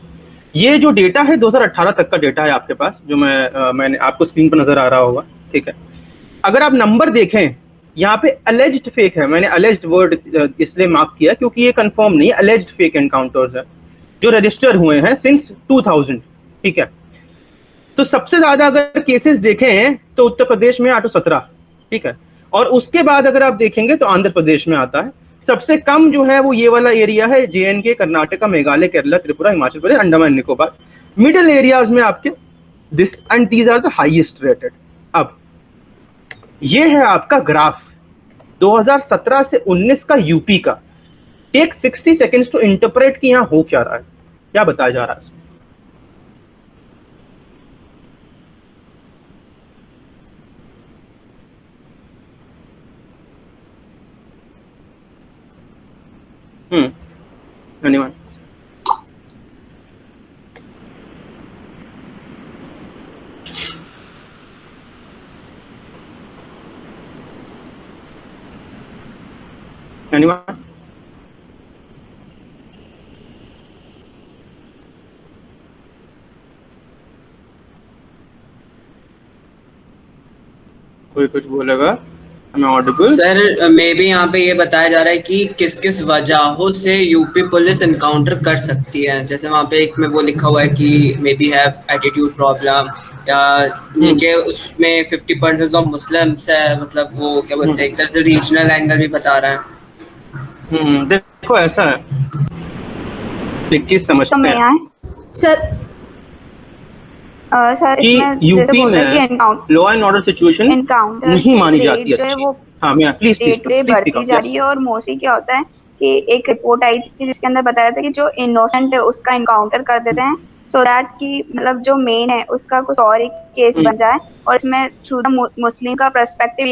ये जो डेटा है 2018 तक का डेटा है आपके पास, जो मैंने आपको स्क्रीन पर नजर आ रहा होगा, ठीक है। अगर आप नंबर देखें, यहाँ पे अलेज्ड फेक है, मैंने अलेज्ड वर्ड इसलिए मार्क किया क्योंकि ये कंफर्म नहीं है, अलेज्ड फेक एनकाउंटर्स है जो रजिस्टर हुए हैं सिंस 2000, ठीक है। तो सबसे ज्यादा अगर केसेस देखें तो उत्तर प्रदेश में 817, ठीक है, और उसके बाद अगर आप देखेंगे तो आंध्र प्रदेश में आता है। सबसे कम जो है वो ये वाला एरिया है, JNK, Karnataka, Meghalaya, Kerala, Tripura, Himachal Pradesh, Andaman Nicobar. Middle areas में आपके this and these are the highest rated. अब ये है आपका ग्राफ 2017 से 19 का यूपी का। टेक 60 सेकेंड्स टू इंटरप्रेट कि यहाँ हो क्या रहा है, क्या बताया जा रहा है इसमें। धन्यवाद। धन्यवाद। कोई कुछ बोलेगा? ऑडिबल? सर मे बी यहाँ पे ये बताया जा रहा है कि किस किस वजहों से यूपी पुलिस एनकाउंटर कर सकती है। जैसे वहाँ पे एक में वो लिखा हुआ है कि may be have attitude problem, या नीचे उसमें 50% ऑफ मुस्लिम्स है, मतलब वो क्या बोलते हैं, एक तरह से रीजनल एंगल भी बता रहा है। देखो ऐसा है, एक चीज समझते हैं सर सर इसमें यूपी में लॉ एंड ऑर्डर सिचुएशन नहीं मानी जाती है। हाँ मैं प्लीज बढ़ती जा रही है। और मोस्टली क्या होता है कि एक रिपोर्ट आई थी जिसके अंदर बताया था कि जो इनोसेंट है उसका इनकाउंटर कर देते हैं सो दैट कि मतलब जो मेन है उसका कुछ और एक केस बन जाए। और इसमें थ्रू द मुस्लिम का पर्सपेक्टिव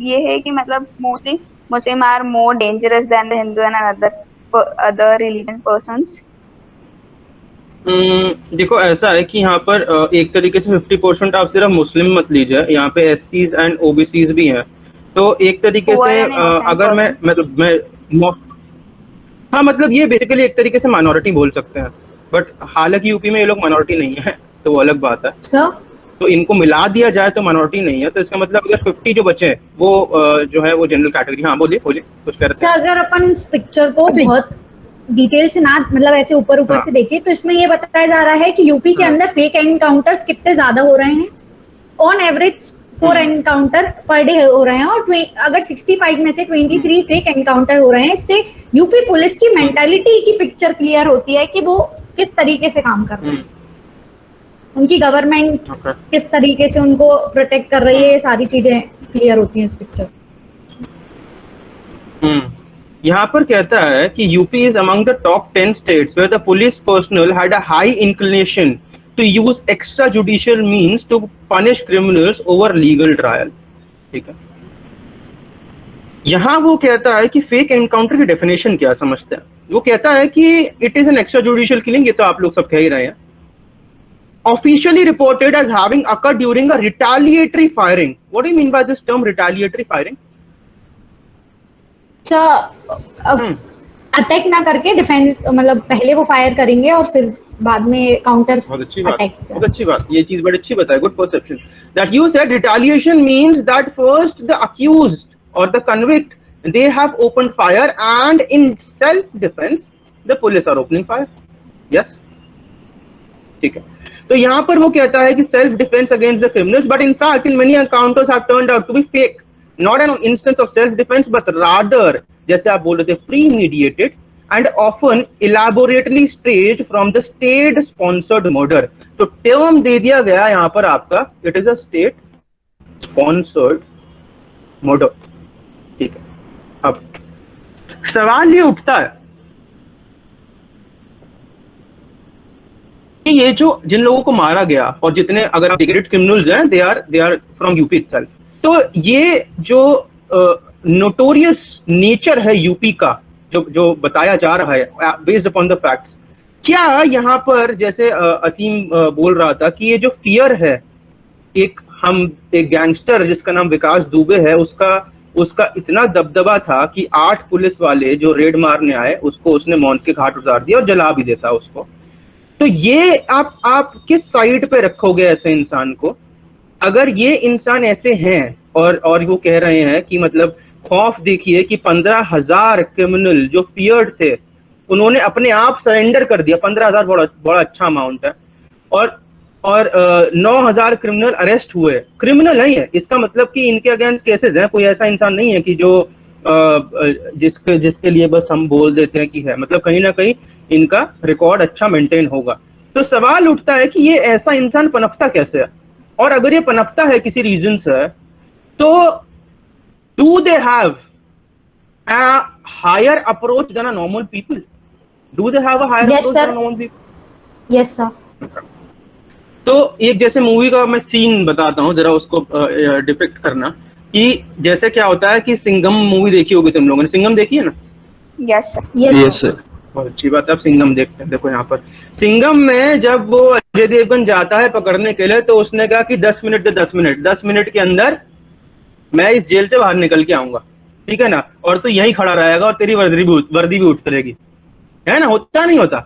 ये है कि मतलब mostly Muslim are more dangerous than the Hindu and other religion persons. देखो ऐसा है कि यहाँ पर एक तरीके से 50% आप सिर्फ मुस्लिम मत लीजिए, यहाँ पे एससीज एंड ओबीसीज भी हैं। तो एक तरीके से अगर मैं हाँ मतलब ये बेसिकली एक तरीके से माइनॉरिटी बोल सकते हैं, बट हालांकि यूपी में ये लोग माइनॉरिटी नहीं है, तो वो अलग बात है। तो इनको मिला दिया जाए तो माइनॉरिटी नहीं है, तो इसका मतलब अगर 50 जो बचे हैं वो जो है वो जनरल कैटेगरी। हाँ बोलिए कुछ कह रहे थे। अगर अपन इस पिक्चर को बहुत डिटेल से ना मतलब ऐसे ऊपर से देखें तो इसमें ये बताया जा रहा है कि यूपी के अंदर फेक एनकाउंटर्स कितने ज्यादा हो रहे हैं। On average 4 encounter per day हो रहे हैं, और अगर 65 में से 23 फेक एनकाउंटर हो रहे हैं। इससे यूपी पुलिस की मेंटालिटी की पिक्चर क्लियर होती है कि वो किस तरीके से काम कर रहे हैं, उनकी गवर्नमेंट किस तरीके से उनको प्रोटेक्ट कर रही है, ये सारी चीजें क्लियर होती हैं इस पिक्चर। यहाँ पर कहता है कि UP is among the top 10 states where the police personnel had a high inclination to use extra judicial means to punish criminals over legal trial. ठीक है, यहाँ वो कहता है कि फेक एनकाउंटर की डेफिनेशन क्या समझते हैं। वो कहता है कि it is an extra judicial killing, ये तो आप लोग सब कह ही रहे हैं, officially reported as having occurred during a retaliatory firing. What do you mean by this term retaliatory firing? Attack ना करके डिफेंस, मतलब पहले वो फायर करेंगे और फिर बाद में काउंटर बहुत अच्छी बात, ये चीज बड़ी अच्छी बताई, good perception that you said retaliation means that first the accused और the convict they have opened fire and in self defence the police are opening fire. Yes, ठीक है। तो यहाँ पर वो कहता है कि self defence against the criminals, but in fact in many encounters have turned out to be fake, not an instance of self-defense, but rather, जैसे आप बोल रहे थे, premeditated and often elaborately staged from the state-sponsored murder। तो term दे दिया गया यहाँ पर आपका, it is a state-sponsored murder। ठीक है, अब सवाल ये उठता है कि ये जो जिन लोगों को मारा गया और जितने अगर आप डिग्रेडेड क्रिमिनल्स हैं, they are from UP itself। तो ये जो नोटोरियस नेचर है यूपी का, जो बताया जा रहा है बेस्ड अपॉन द फैक्ट्स, क्या यहाँ पर जैसे अतीम बोल रहा था कि ये जो फियर है, एक गैंगस्टर जिसका नाम विकास दुबे है, उसका इतना दबदबा था कि 8 पुलिस वाले जो रेड मारने आए उसको उसने मौत के घाट उतार दिया और जला भी देता उसको। तो ये आप किस साइड पे रखोगे ऐसे इंसान को? अगर ये इंसान ऐसे हैं और वो कह रहे हैं कि मतलब खौफ देखिए कि 15,000 क्रिमिनल जो फियर्ड थे उन्होंने अपने आप सरेंडर कर दिया। 15,000 बड़ा अच्छा अमाउंट है, और 9,000 क्रिमिनल अरेस्ट हुए। क्रिमिनल नहीं है, इसका मतलब कि इनके अगेंस्ट केसेस हैं। कोई ऐसा इंसान नहीं है कि जो जिसके लिए बस हम बोल देते हैं कि है, मतलब कहीं ना कहीं इनका रिकॉर्ड अच्छा मेंटेन होगा। तो सवाल उठता है कि ये ऐसा इंसान पनपता कैसे है, और अगर ये पनपता है किसी रीजन से, तो do they have a higher approach than a normal people? Do they have a higher approach than normal people? Yes sir. तो एक जैसे मूवी का मैं सीन बताता हूँ, जरा उसको डिपिक्ट करना कि जैसे क्या होता है कि सिंघम मूवी देखी होगी तुम लोगों ने। सिंघम देखी है ना? Yes sir. यस सर, बहुत अच्छी बात है। आप सिंघम देखते हैं। देखो यहाँ पर सिंघम में जब वो अजय देवगन जाता है पकड़ने के लिए, तो उसने कहा कि 10 मिनट दे, 10 मिनट के अंदर मैं इस जेल से बाहर निकल के आऊंगा, ठीक है ना, और तो यहीं खड़ा रहेगा और तेरी वर्दी भी उठ रहेगी, है ना? होता नहीं होता?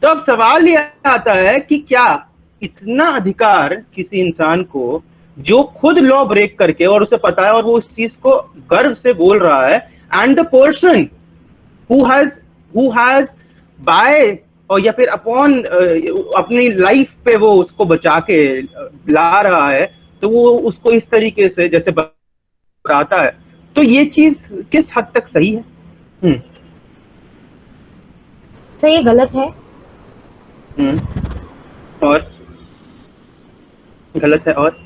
तो अब सवाल ये आता है कि क्या इतना अधिकार किसी इंसान को जो खुद लॉ ब्रेक करके, और उसे पता है और वो उस चीज को गर्व से बोल रहा है, and the person who has by और या फिर अपॉन अपनी लाइफ पे वो उसको बचा के ला रहा है, तो वो उसको इस तरीके से जैसे बताता है, तो ये चीज किस हद तक सही है? सही है, गलत है। और गलत है, और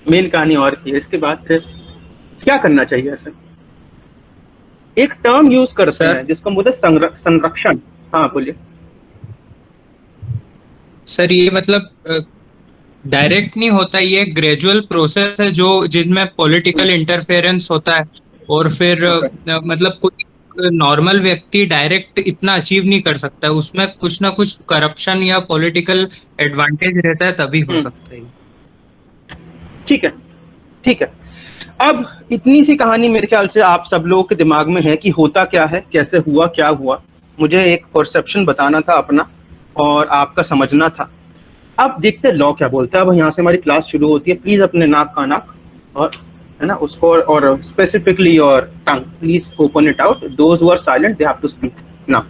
मेन कहानी और की है। इसके बाद फिर क्या करना चाहिए? ऐसे एक टर्म यूज करते हैं जिसको बोलते हैं संरक्षण। हाँ बोलिए सर। ये मतलब डायरेक्ट नहीं होता, ये ग्रेजुअल प्रोसेस है जो जिसमें पॉलिटिकल इंटरफेरेंस होता है, और फिर मतलब कोई नॉर्मल व्यक्ति डायरेक्ट इतना अचीव नहीं कर सकता, उसमें कुछ ना कुछ करप्शन या पॉलिटिकल एडवांटेज रहता है, तभी हो सकता है। ठीक है, ठीक है। अब इतनी सी कहानी मेरे ख्याल से आप सब लोगों के दिमाग में है कि होता क्या है, कैसे हुआ, क्या हुआ। मुझे एक परसेप्शन बताना था अपना और आपका समझना था। अब देखते हैं लॉ क्या बोलता है। अब यहाँ से हमारी क्लास शुरू होती है। प्लीज अपने नाक का नाक और है ना उसको, और specifically your tongue, please open it out. Those who are silent they have to speak now.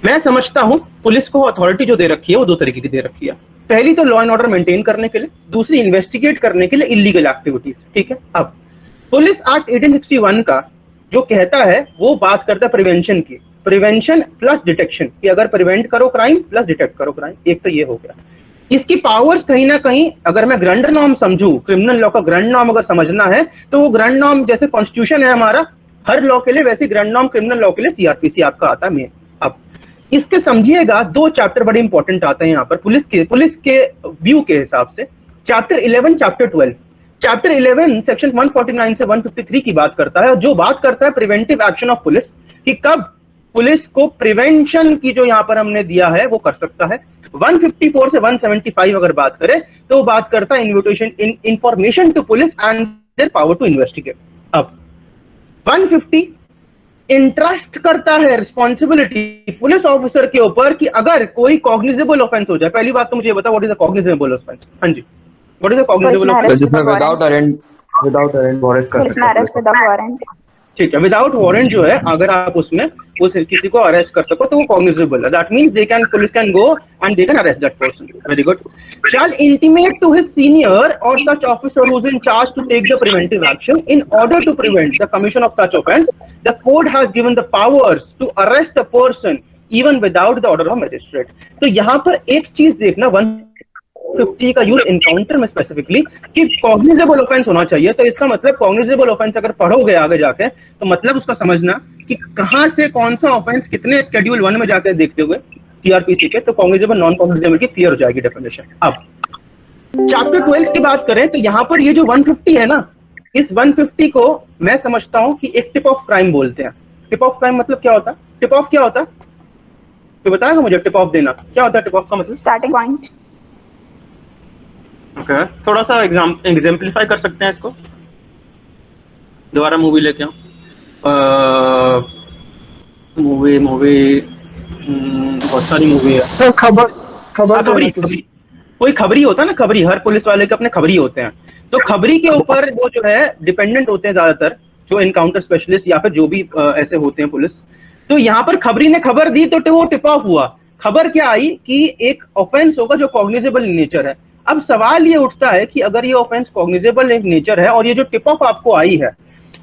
मैं समझता हूँ पुलिस को अथॉरिटी जो दे रखी है वो दो तरीके की दे रखी है। पहली तो लॉ एंड ऑर्डर मेंटेन करने के लिए, दूसरी इन्वेस्टिगेट करने के लिए इलीगल एक्टिविटीज। ठीक है। अब पुलिस एक्ट 1861 का जो कहता है वो बात करता है प्रिवेंशन की, प्रिवेंशन प्लस डिटेक्शन, कि अगर प्रिवेंट करो क्राइम प्लस डिटेक्ट करो क्राइम। एक तो ये हो गया। इसकी पावर्स कहीं ना कहीं अगर मैं ग्रैंड नॉर्म समझूं, क्रिमिनल लॉ का ग्रैंड नॉर्म अगर समझना है तो वो ग्रैंड नॉर्म जैसे कॉन्स्टिट्यूशन है हमारा हर लॉ के लिए, वैसे ग्रैंड नॉर्म क्रिमिनल लॉ के लिए सीआरपीसी आपका आता है मेन। अब इसके समझिएगा दो चैप्टर बड़े इंपॉर्टेंट आते हैं यहाँ पर पुलिस के व्यू के हिसाब से। Chapter 11, chapter 12। चैप्टर 11 सेक्शन 149 से 153 की बात करता है, और जो बात करता है प्रिवेंटिव एक्शन ऑफ पुलिस, कि कब पुलिस को प्रिवेंशन की जो यहाँ पर हमने दिया है वो कर सकता है। 154 से 175 अगर बात करें तो बात करता है invitation information to police and their power to investigate. अब 150 इंटरेस्ट करता है रिस्पॉन्सिबिलिटी पुलिस ऑफिसर के ऊपर कि अगर कोई कॉग्निजेबल ऑफेंस हो जाए। पहली बात तो मुझे बताओ what is a cognizable offence? हाँ जी, what is a cognizable offence? जिसमें विदाउट वारंट अरेस्ट कर सकते हैं। ठीक है, विदाउट वारंट जो है अगर आप उसमें उस किसी को अरेस्ट कर सको तो वो कॉग्निजेबल है। That means police can go and they can arrest that person. Very good. Shall intimate to his senior और such officer who is in charge to take the preventive action in order to prevent the commission of such offence. The code has given the powers to arrest the person even without the order of magistrate. तो यहाँ पर एक चीज देखना, 150 का use encounter में specifically कि cognizable offence होना चाहिए। तो इसका मतलब कॉग्निजेबल ऑफेंस अगर पढ़ोगे आगे जाके तो मतलब उसका समझना कि कहां से कौन सा ऑफेंस कितने शेड्यूल 1 में जाकर देखते हुए सीआरपीसी के, तो कॉग्निजेबल नॉन कॉग्निजेबल की क्लियर हो जाएगी डेफिनेशन। अब चैप्टर 12 की बात करें तो यहाँ पर ये जो 150 है ना, इस 150 को मैं समझता हूं कि एक टिप ऑफ क्राइम बोलते हैं। टिप ऑफ क्राइम मतलब क्या होता है? टिप ऑफ क्या होता है? तो बताएगा मुझे टिप ऑफ देना क्या होता है? टिप ऑफ का मतलब स्टार्टिंग पॉइंट। ओके, थोड़ा सा एग्जाम्पलीफाई कर सकते हैं इसको? दोबारा मूवी लेके आओ। मूवी बहुत सारी मूवी है। तो खबरी कोई खबरी होता है ना, खबरी, हर पुलिस वाले के अपने खबरी होते हैं। तो खबरी के ऊपर वो जो है डिपेंडेंट होते हैं ज्यादातर जो इनकाउंटर स्पेशलिस्ट या फिर जो भी ऐसे होते हैं पुलिस। तो यहाँ पर खबरी ने खबर दी तो वो टिप ऑफ हुआ। खबर क्या आई कि एक ऑफेंस होगा जो कॉग्निजेबल इन नेचर है। अब सवाल ये उठता है कि अगर ये ऑफेंस कॉग्निजेबल इन नेचर है और ये जो टिप ऑफ आपको आई है,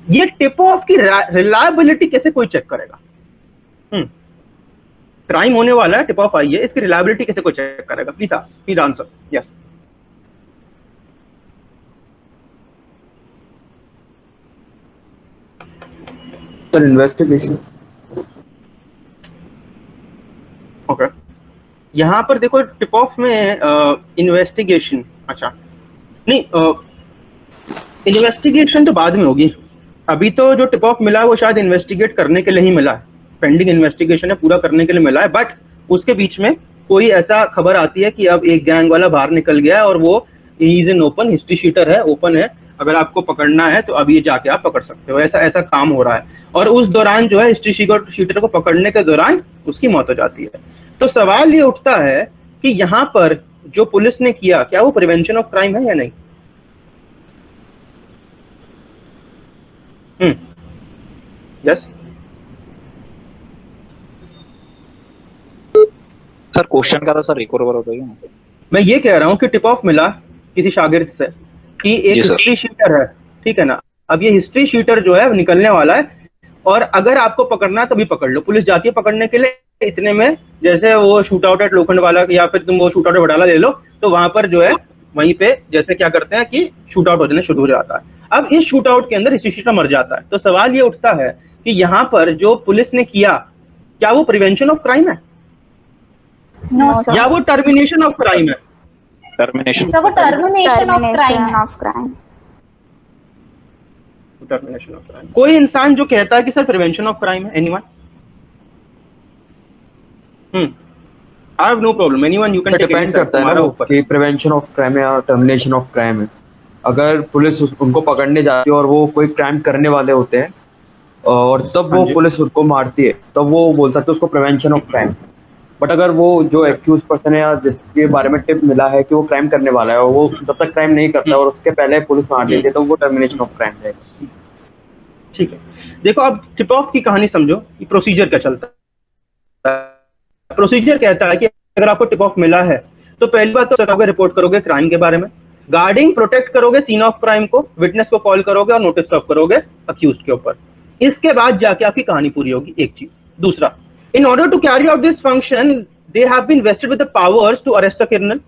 ये टिप ऑफ की रिलायबिलिटी कैसे कोई चेक करेगा? क्राइम होने वाला है, टिप ऑफ आई है, इसकी रिलायबिलिटी कैसे कोई चेक करेगा? Please answer. Yes. Sir investigation. Okay, यहाँ पर देखो टिप ऑफ में इन्वेस्टिगेशन, अच्छा नहीं, इन्वेस्टिगेशन तो बाद में होगी। अभी तो जो टिप ऑफ मिला है वो शायद इन्वेस्टिगेट करने के लिए ही मिला है, पेंडिंग इन्वेस्टिगेशन है, पूरा करने के लिए मिला है। बट उसके बीच में कोई ऐसा खबर आती है कि अब एक गैंग वाला बाहर निकल गया है और वो is in open, history sheeter है, ओपन है, अगर आपको पकड़ना है तो अभी जाके आप पकड़ सकते हो। ऐसा काम हो रहा है और उस दौरान जो है हिस्ट्री शीटर को पकड़ने के दौरान उसकी मौत हो जाती है। तो सवाल ये उठता है कि यहाँ पर जो पुलिस ने किया क्या वो प्रिवेंशन ऑफ क्राइम है या नहीं? यस सर क्वेश्चन का था सर, एक और बार बताइए। मैं ये कह रहा हूँ कि टिप ऑफ मिला किसी शागिर्द से कि एक हिस्ट्री शीटर है, ठीक है ना, अब ये हिस्ट्री शीटर जो है निकलने वाला है और अगर आपको पकड़ना है तभी पकड़ लो। पुलिस जाती है पकड़ने के लिए, इतने में जैसे वो शूट आउट एट लोखंड वाला या फिर तुम वो शूट आउट बटाला ले लो, तो वहां पर जो है वहीं पे जैसे क्या करते हैं कि शूट आउट हो जाना शुरू हो जाता है। अब इस शूट आउट के अंदर हिस्ट्री शीटर मर जाता है, तो सवाल ये उठता है कि यहाँ पर जो पुलिस ने किया क्या वो प्रिवेंशन ऑफ क्राइम है या वो टर्मिनेशन ऑफ क्राइम है? Termination of crime. Termination of crime. कोई इंसान जो कहता है कि सर प्रिवेंशन ऑफ क्राइम है, anyone? I have no problem. Anyone you can take. Depend करता है ना वो कि प्रिवेंशन ऑफ क्राइम है या टर्मिनेशन ऑफ क्राइम है। अगर पुलिस उनको पकड़ने जाती है और वो कोई क्राइम करने वाले होते हैं और तब वो पुलिस उनको मारती है, तब वो बोल सकते हैं उसको प्रिवेंशन ऑफ क्राइम। बट अगर वो जो एक्यूज पर्सन है या जिसके बारे में टिप मिला है कि वो क्राइम करने वाला है और वो जब तक क्राइम नहीं करता और उसके पहले पुलिस मार देती है, तो वो टर्मिनेशन ऑफ क्राइम है। ठीक है, देखो अब टिप ऑफ की कहानी समझो कि प्रोसीजर क्या चलता है। प्रोसीजर कहता है कि अगर आपको टिप ऑफ मिला है तो पहली बात तो रिपोर्ट करोगे क्राइम के बारे में, गार्डिंग प्रोटेक्ट करोगे सीन ऑफ क्राइम को, विटनेस को कॉल करोगे और नोटिस सर्व करोगे अक्यूज्ड के ऊपर। इसके बाद जाके आपकी कहानी पूरी होगी, एक चीज। दूसरा, in order to carry out this function they have been vested with the powers to arrest a criminal,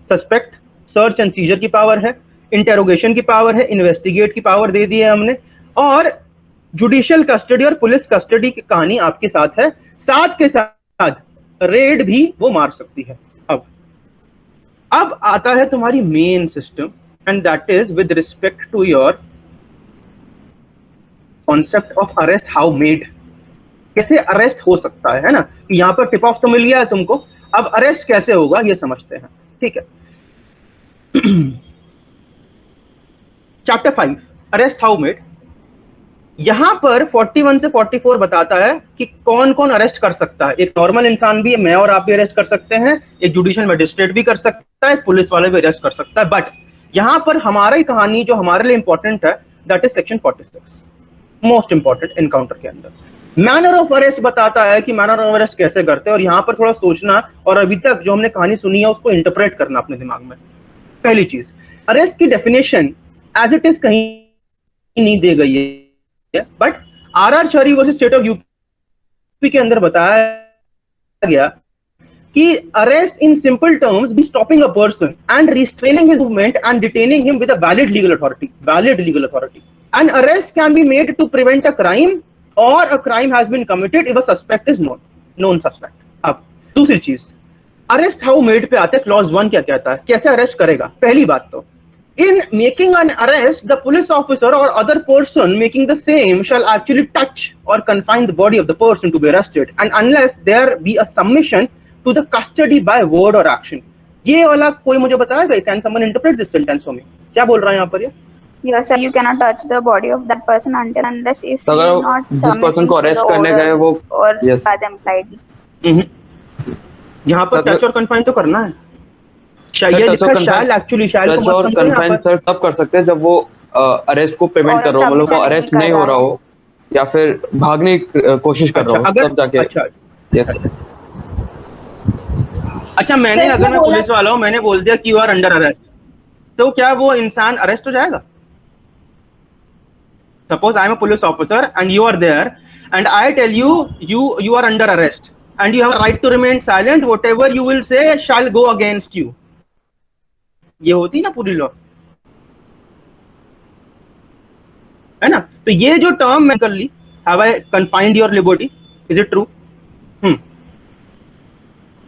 suspect, search and seizure की पावर है, इंटेरोगेशन की पावर है, इन्वेस्टिगेट की पावर दे दी है हमने, और जुडिशियल कस्टडी और पुलिस कस्टडी की कहानी आपके साथ है। साथ के साथ रेड भी वो मार सकती है। अब आता है तुम्हारी main system and that is with respect to your concept of arrest, how made, कैसे अरेस्ट हो सकता है ना। कि यहाँ पर टिप ऑफ तो मिल गया है तुमको, अब अरेस्ट कैसे होगा ये समझते हैं, ठीक है। चैप्टर 5 अरेस्ट हाउ मेड, यहां पर 41 से 44 बताता है कि कौन कौन अरेस्ट कर सकता है। एक नॉर्मल इंसान भी, मैं और आप भी अरेस्ट कर सकते हैं, एक जुडिशियल मजिस्ट्रेट भी कर सकता है, पुलिस वाले भी अरेस्ट कर सकता है। बट यहां पर हमारी कहानी जो हमारे लिए इंपॉर्टेंट है that is section 46, most important encounter के अंदर। मैनर ऑफ अरेस्ट बताता है कि मैनर ऑफ अरेस्ट कैसे करते हैं, और यहाँ पर थोड़ा सोचना और अभी तक जो हमने कहानी सुनी है उसको इंटरप्रेट करना अपने दिमाग में। पहली चीज, अरेस्ट की डेफिनेशन एज इट इज कहीं नहीं दी गई है, बट आर शहरी वर्सेस स्टेट ऑफ यूपी के अंदर बताया गया कि arrest in simple terms be stopping a person and restraining his movement and detaining him with a valid legal authority. An arrest can be made to prevent a crime or a crime has been committed if a suspect is known suspect। अब दूसरी चीज, arrest how made पे आते हैं। Clause 1 क्या कहता है, कैसे अरेस्ट करेगा। पहली बात तो, in making an arrest the police officer or other person making the same shall actually touch or confine the body of the person to be arrested and unless there be a submission to the custody by word or action। ये वाला कोई मुझे बताएगा, can someone interpret this sentence for me? क्या बोल रहा है यहाँ पर ये? Yes sir, you cannot touch the body of that person until unless if he अगर is not जिस पर्सन को अरेस्ट करने गए वो और by the implied। यहाँ पर टच और कन्फाइन तो करना है। टच और कन्फाइन सर तब कर सकते हैं जब वो अरेस्ट को प्रिवेंट कर रहा हो, मतलब वो अरेस्ट नहीं हो रहा हो या फिर भागने की कोशिश कर रहा हो, तब जाके। अच्छा मैंने अगर मैं पुलिस वाला हूँ, मैंने बोल दिया कि यू आर अंडर अरेस्ट, तो क्या वो इंसान अरेस्ट हो जाएगा? Suppose I am a police officer and you are there and I tell you you are under arrest and you have a right to remain silent, whatever you will say shall go against you। ये होती ना पूरी law, है ना। तो ये जो term मैं कर ली, have I confined your liberty, is it true?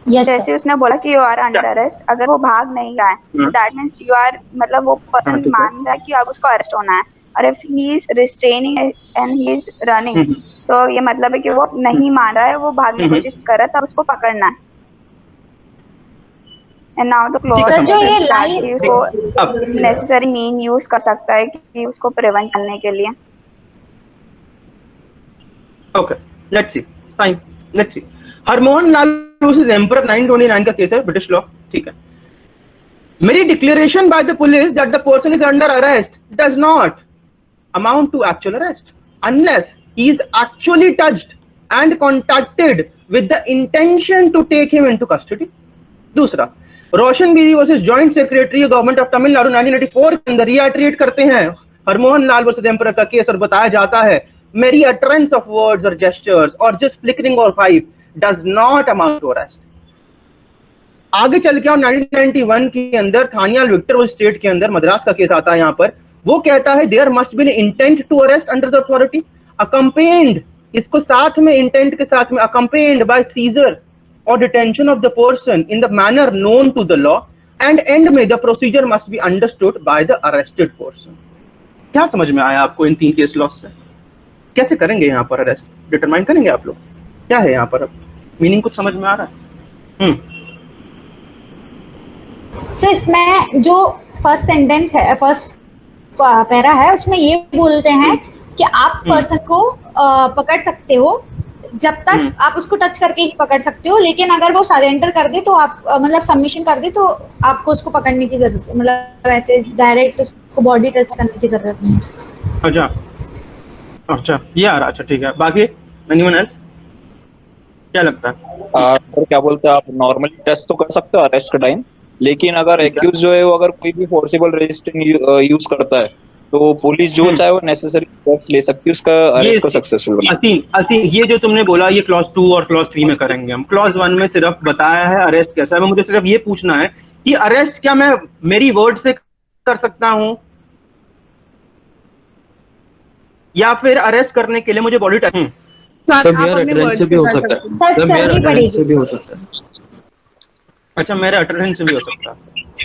जैसे उसने बोला कि यू आर अंडर अरेस्ट, अगर वो भाग नहीं रहा है दैट मींस यू आर, मतलब वो पर्सन मान रहा है कि अब उसको अरेस्ट होना है, और if he is restraining and he is running, so ये मतलब है कि वो नहीं मान रहा है, वो भागने की कोशिश कर रहा है, तब उसको पकड़ना है। And now the clause sir जो ये लाइन उसको नेसेसरी मीन यूज कर सकता है कि उसको प्रिवेंट करने के लिए। Okay let's see, fine let's see. Harmohan Lal versus emperor 929 का केस है, ब्रिटिश लॉ, ठीक है। मेरी declaration by the police that the person is under arrest does not amount to actual arrest unless he is actually touched and contacted with the intention to take him into custody. दूसरा, रोशन बीवी versus joint secretary government of Tamil Nadu 1994 के अंदर रिएट्रिएट करते हैं हरमोहन लाल versus emperor का case और बताया जाता है मेरी utterance of words or gestures or just flickering of pipe does not amount to arrest. आगे चल के 1991 के अंदर थानियाल विक्टर वो स्टेट के अंदर मद्रास का केस आता है यहाँ पर, वो कहता है there must be an intent to arrest under the authority accompanied, इसको साथ में इंटेंट के साथ में अकम्पेन्ड बाय सीजर और detention of the person in the manner known to the law and and में the procedure must be understood by the arrested person. क्या समझ में आया आपको इन 3 केस लॉ से? कैसे करेंगे यहाँ पर अरेस्ट डिटरमाइन करेंगे आप लोग? क्या है यहाँ पर अब मीनिंग कुछ समझ में आ रहा है? सर इसमें जो फर्स्ट सेंटेंस है, फर्स्ट पैरा है, उसमें ये बोलते हैं कि आप पर्सन को पकड़ सकते हो जब तक आप उसको टच करके ही पकड़ सकते हो, लेकिन अगर वो सरेंडर कर दे तो आप मतलब सबमिशन कर दे तो आपको उसको पकड़ने की जरूरत, मतलब ऐसे डायरेक्ट उसको बॉडी टच करने की जरूरत नहीं. अच्छा अच्छा ये आ रहा. अच्छा ठीक है, बाकी एनीवन एल्स क्या लगता है? सर क्या बोलते हैं आप नॉर्मली टेस्ट तो कर सकते हो अरेस्ट के टाइम, लेकिन अगर एक्यूज जो है वो अगर कोई भी फोर्सिबल रेजिस्टेंस यूज करता है तो पुलिस जो चाहे वो नेसेसरी स्टेप्स ले सकती है उसका अरेस्ट को सक्सेसफुल बनाने. असीम ये जो तुमने बोला ये क्लॉज 2 और क्लॉज 3 में करेंगे हम. क्लॉज 1 में सिर्फ बताया है अरेस्ट कैसा है. मुझे सिर्फ ये पूछना है कि अरेस्ट क्या मैं मेरी वर्ड से कर सकता हूं या फिर अरेस्ट करने के लिए मुझे बॉडी टच? सर मेरा अटेंडेंस से भी हो सकता है. सर मेरा अटेंडेंस से भी हो सकता है. अच्छा मेरे अटेंडेंस से भी हो सकता है.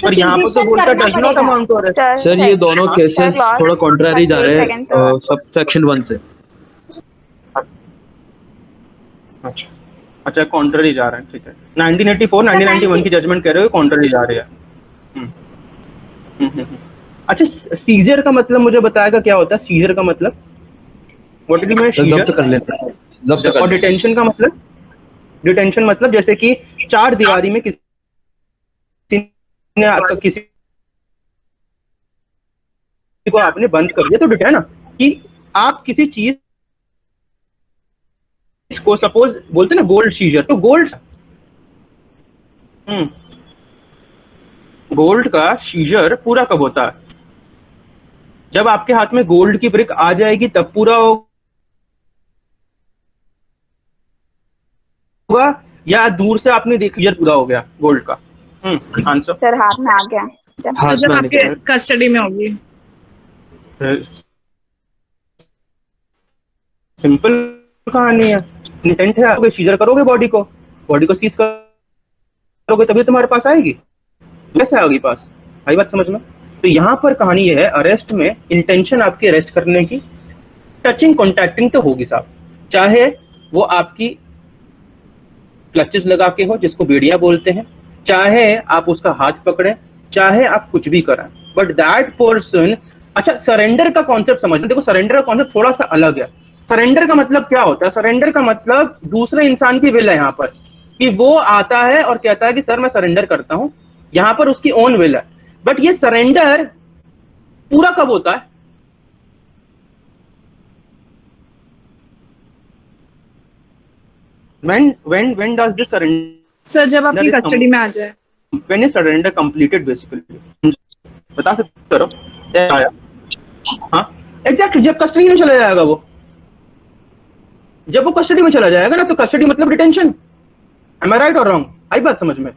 पर यहाँ पर तो बोलता does not amount to arrest. Sir ये दोनों केसेस थोड़ा कॉन्ट्रारी जा रहे हैं सब सेक्शन 1 से. अच्छा अच्छा कॉन्ट्रारी जा रहे हैं. ठीक है 1984 1991 की जजमेंट कह रहे हो कॉन्ट्रारी जा रही है. अच्छा सीजर का मतलब मुझे बताएगा क्या होता है? सीजर का मतलब व्हाट डू यू मीन? जब्त कर लेता है. जब्त कर. और डिटेंशन का मतलब? डिटेंशन मतलब जैसे कि 4 दीवारी में किसी ने आपका किसी को आपने बंद कर दिया तो डिटेन है ना, कि आप किसी चीज को सपोज बोलते ना गोल्ड सीजर, तो गोल्ड गोल्ड का सीजर पूरा कब होता है? जब आपके हाथ में गोल्ड की ब्रिक आ जाएगी तब पूरा होगा या दूर से आपने देख लिया पूरा हो गया गोल्ड का? आंसर सर हाथ में आ गया जब आपके कस्टडी में होगी. सिंपल कहानी है. इंटेंट है आप सीजर करोगे बॉडी को सीज करोगे तभी तुम्हारे पास आएगी. कैसे आएगी पास? आई बात समझ में? तो यहाँ पर कहानी ये है अरेस्ट में इंटेंशन आपकी अरेस्ट करने की, टचिंग कॉन्टैक्टिंग तो होगी साहब, चाहे वो आपकी क्लचेस लगा के हो जिसको बेड़िया बोलते हैं, चाहे आप उसका हाथ पकड़े, चाहे आप कुछ भी करें, बट दैट पर्सन. अच्छा सरेंडर का कॉन्सेप्ट समझना. देखो सरेंडर का कॉन्सेप्ट थोड़ा सा अलग है. सरेंडर का मतलब क्या होता है? सरेंडर का मतलब दूसरे इंसान की विल है यहाँ पर, कि वो आता है और कहता है कि सर मैं सरेंडर करता हूं, यहाँ पर उसकी ओन विल है. बट ये सरेंडर पूरा कब होता है? when does this surrender? Sir जब आपकी कस्टडी में आ जाए. When is surrender completed basically? बता सकते हो आया? हाँ एग्जैक्टली जब कस्टडी में चला जाएगा वो. जब वो कस्टडी में चला जाएगा ना तो कस्टडी मतलब डिटेंशन. एम आई राइट और रॉन्ग? आई बात समझ में?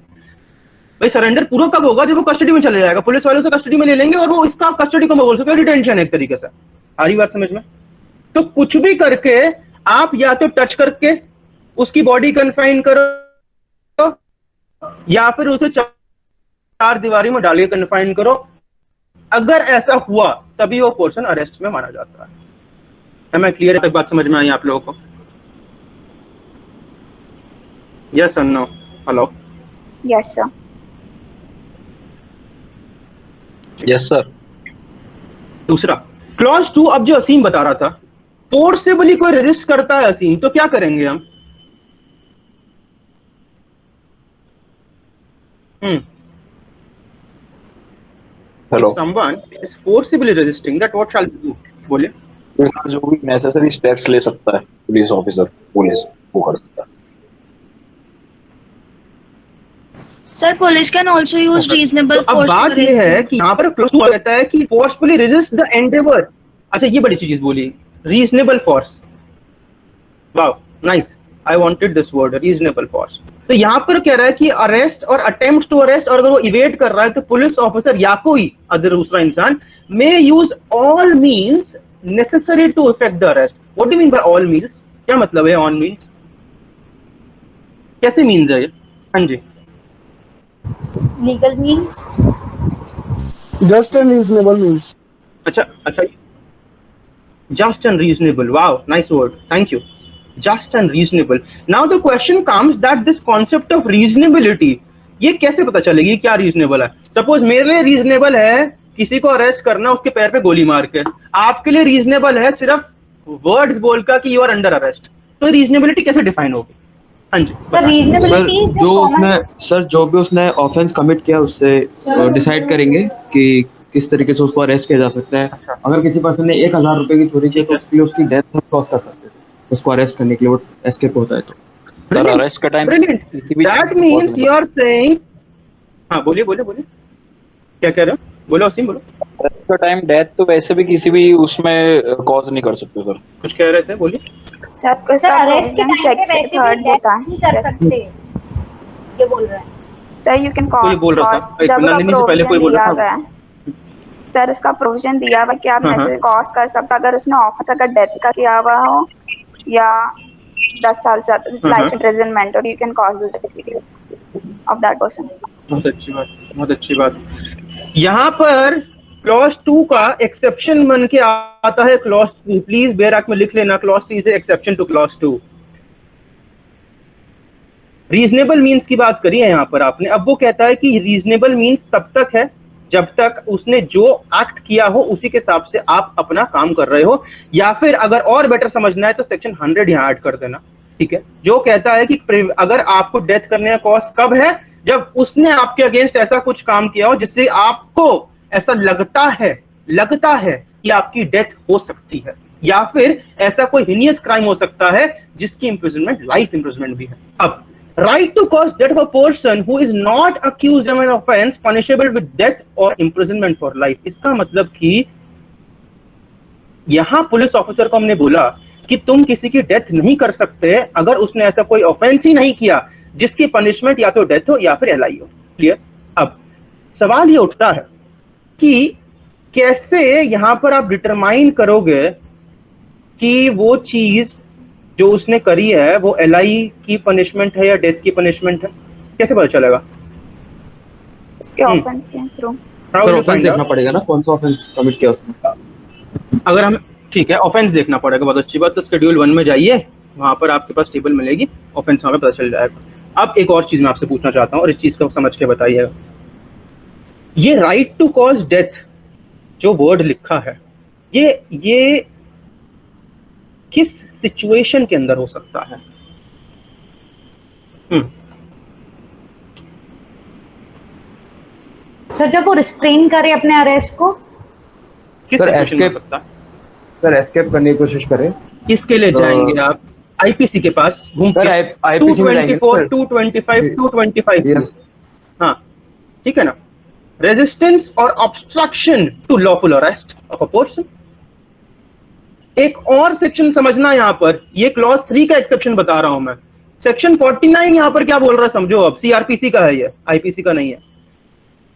भाई सरेंडर पूरा कब होगा? जब वो कस्टडी में चले जाएगा, पुलिस वालों से कस्टडी में ले लेंगे और वो इसका कस्टडी को बोल सकते हो डिटेंशन है एक तरीके से. आ रही बात समझ में? तो कुछ भी करके आप या तो टच करके उसकी बॉडी कन्फाइन करो या फिर उसे 4 दीवारी में डालिए कन्फाइन करो. अगर ऐसा हुआ तभी वो पर्सन अरेस्ट में माना जाता है. मैं क्लियर तक बात समझ में आई आप लोगों को? यस और no? Hello? Yes sir. Yes sir. दूसरा क्लॉज 2, अब जो असीम बता रहा था, फोर्सेबली कोई रेजिस्ट करता है असीम तो क्या करेंगे हम? Hello. If someone is forcibly resisting that, what shall we do? बोलिए. तो सर जो भी नेसेसरी स्टेप्स ले सकता है पुलिस ऑफिसर, पुलिस वो कर सकता है. Sir, police can also use reasonable अब force. बात ये है कि यहाँ पर क्लोज कहता है कि forcefully resist the endeavor. अच्छा, ये बड़ी चीज बोली, reasonable force. Wow, nice. I wanted this word, reasonable force. तो यहाँ पर कह रहा है कि अरेस्ट और अटेम्प्ट टू अरेस्ट, और अगर वो इवेट कर रहा है तो पुलिस ऑफिसर या कोई अदर दूसरा इंसान may use all means necessary to effect the arrest. What do you mean by all means? क्या मतलब है all means? कैसे means है ये? हाँ जी. Legal means? Just and reasonable means. अच्छा. Just and reasonable. Wow, nice word. Thank you. Just and reasonable. Now the question comes that this concept of reasonability, ये कैसे पता चलेगी क्या reasonable है? Suppose मेरे लिए reasonable है किसी को अरेस्ट करना उसके पैर पे गोली मार के, आपके लिए reasonable है सिर्फ वर्ड्स बोलकर कि you are under arrest. तो reasonability कैसे डिफाइन होगी? हाँ जी. सर जो भी उसने ऑफेंस कमिट किया उससे डिसाइड करेंगे कि किस तरीके से उसको अरेस्ट किया जा सकता है. अगर किसी पर्सन ने 1000 रुपए की चोरी की तो उसके लिए उसकी डेथ क्रॉस कर सकते हैं उसको अरेस्ट करने के लिए, वो एस्केप होता है तो. सर अरेस्ट का time that means you are saying. हाँ बोलिए क्या कह रहे हो? बोलो असीम, बोलो. अरेस्ट का टाइम डेथ तो वैसे भी किसी भी उसमें कॉज नहीं कर सकते. सर कुछ कह रहे थे, बोलिए. सर अरेस्ट के टाइम पे वैसे भी डेथ नहीं कर सकते, ये बोल रहे हैं. Sir you can call. कोई बोल रहा था, नंदिनी से पहले कोई बोल रहा था. सर उसका प्रोविजन दिया हुआ कि आप ऐसे कॉज कर सकते, अगर उसने ऑफिसर का डेथ का किया हुआ हो या 10 साल से लाइफ इम्प्रिजनमेंट, और you can cause the death of that person. बहुत अच्छी बात. यहाँ पर क्लॉज 2 का एक्सेप्शन बन के आता है क्लॉज 3. प्लीज बेयर एक्ट में लिख लेना, clause 3 is exception two clause 2. Reasonable means की बात करी है यहाँ पर आपने. अब वो कहता है कि रीजनेबल मीन्स तब तक है जब तक उसने जो एक्ट किया हो उसी के हिसाब से आप अपना काम कर रहे हो, या फिर अगर और बेटर समझना है तो सेक्शन 100 यहाँ ऐड कर देना. ठीक है, जो कहता है कि अगर आपको डेथ करने का कॉज कब है, जब उसने आपके अगेंस्ट ऐसा कुछ काम किया हो जिससे आपको ऐसा लगता है कि आपकी डेथ हो सकती है, या फिर ऐसा कोई हिनियस क्राइम हो सकता है जिसकी इम्प्रिजनमेंट लाइफ इम्प्रिजनमेंट भी है. अब right to cause death of a person who is not accused of an offense punishable with death or imprisonment for life. इसका मतलब कि यहां पुलिस ऑफिसर को हमने बोला कि तुम किसी की डेथ नहीं कर सकते अगर उसने ऐसा कोई ऑफेंस ही नहीं किया जिसकी पनिशमेंट या तो डेथ हो या फिर एलआई हो. क्लियर? अब सवाल ये उठता है कि कैसे यहां पर आप डिटरमाइन करोगे कि वो चीज जो उसने करी है वो एलआई की पनिशमेंट है या डेथ की पनिशमेंट है? कैसे पता चलेगा? इसके ऑफेंस के थ्रू. ऑफेंस देखना पड़ेगा ना, कौन सा ऑफेंस कमिट किया उसने. अगर हम ठीक है ऑफेंस देखना पड़ेगा, बहुत अच्छी बात. तो शेड्यूल 1 में जाइए, वहां पर आपके पास टेबल मिलेगी, ऑफेंस वहां पे पता चल जाएगा. अब एक और चीज मैं आपसे पूछना चाहता हूँ और इस चीज को समझ के बताइएगा. ये राइट टू कॉज डेथ जो वर्ड लिखा है, ये किस सिचुएशन के अंदर हो सकता है? सर जब वो रिस्ट्रेन करे अपने अरेस्ट को, किस सिचुएशन में हो सकता है? सर एस्केप करने की कोशिश करें. किसके लिए जाएंगे आप? आईपीसी के पास घूम के 224, 225, 225. हाँ ठीक है ना. रेजिस्टेंस और obstruction to lawful arrest of a person. एक और सेक्शन समझना यहाँ पर, ये क्लॉज 3 का एक्सेप्शन बता रहा हूं मैं. सेक्शन 49 यहाँ पर क्या बोल रहा है समझो. अब सीआरपीसी का है, ये आईपीसी का नहीं है.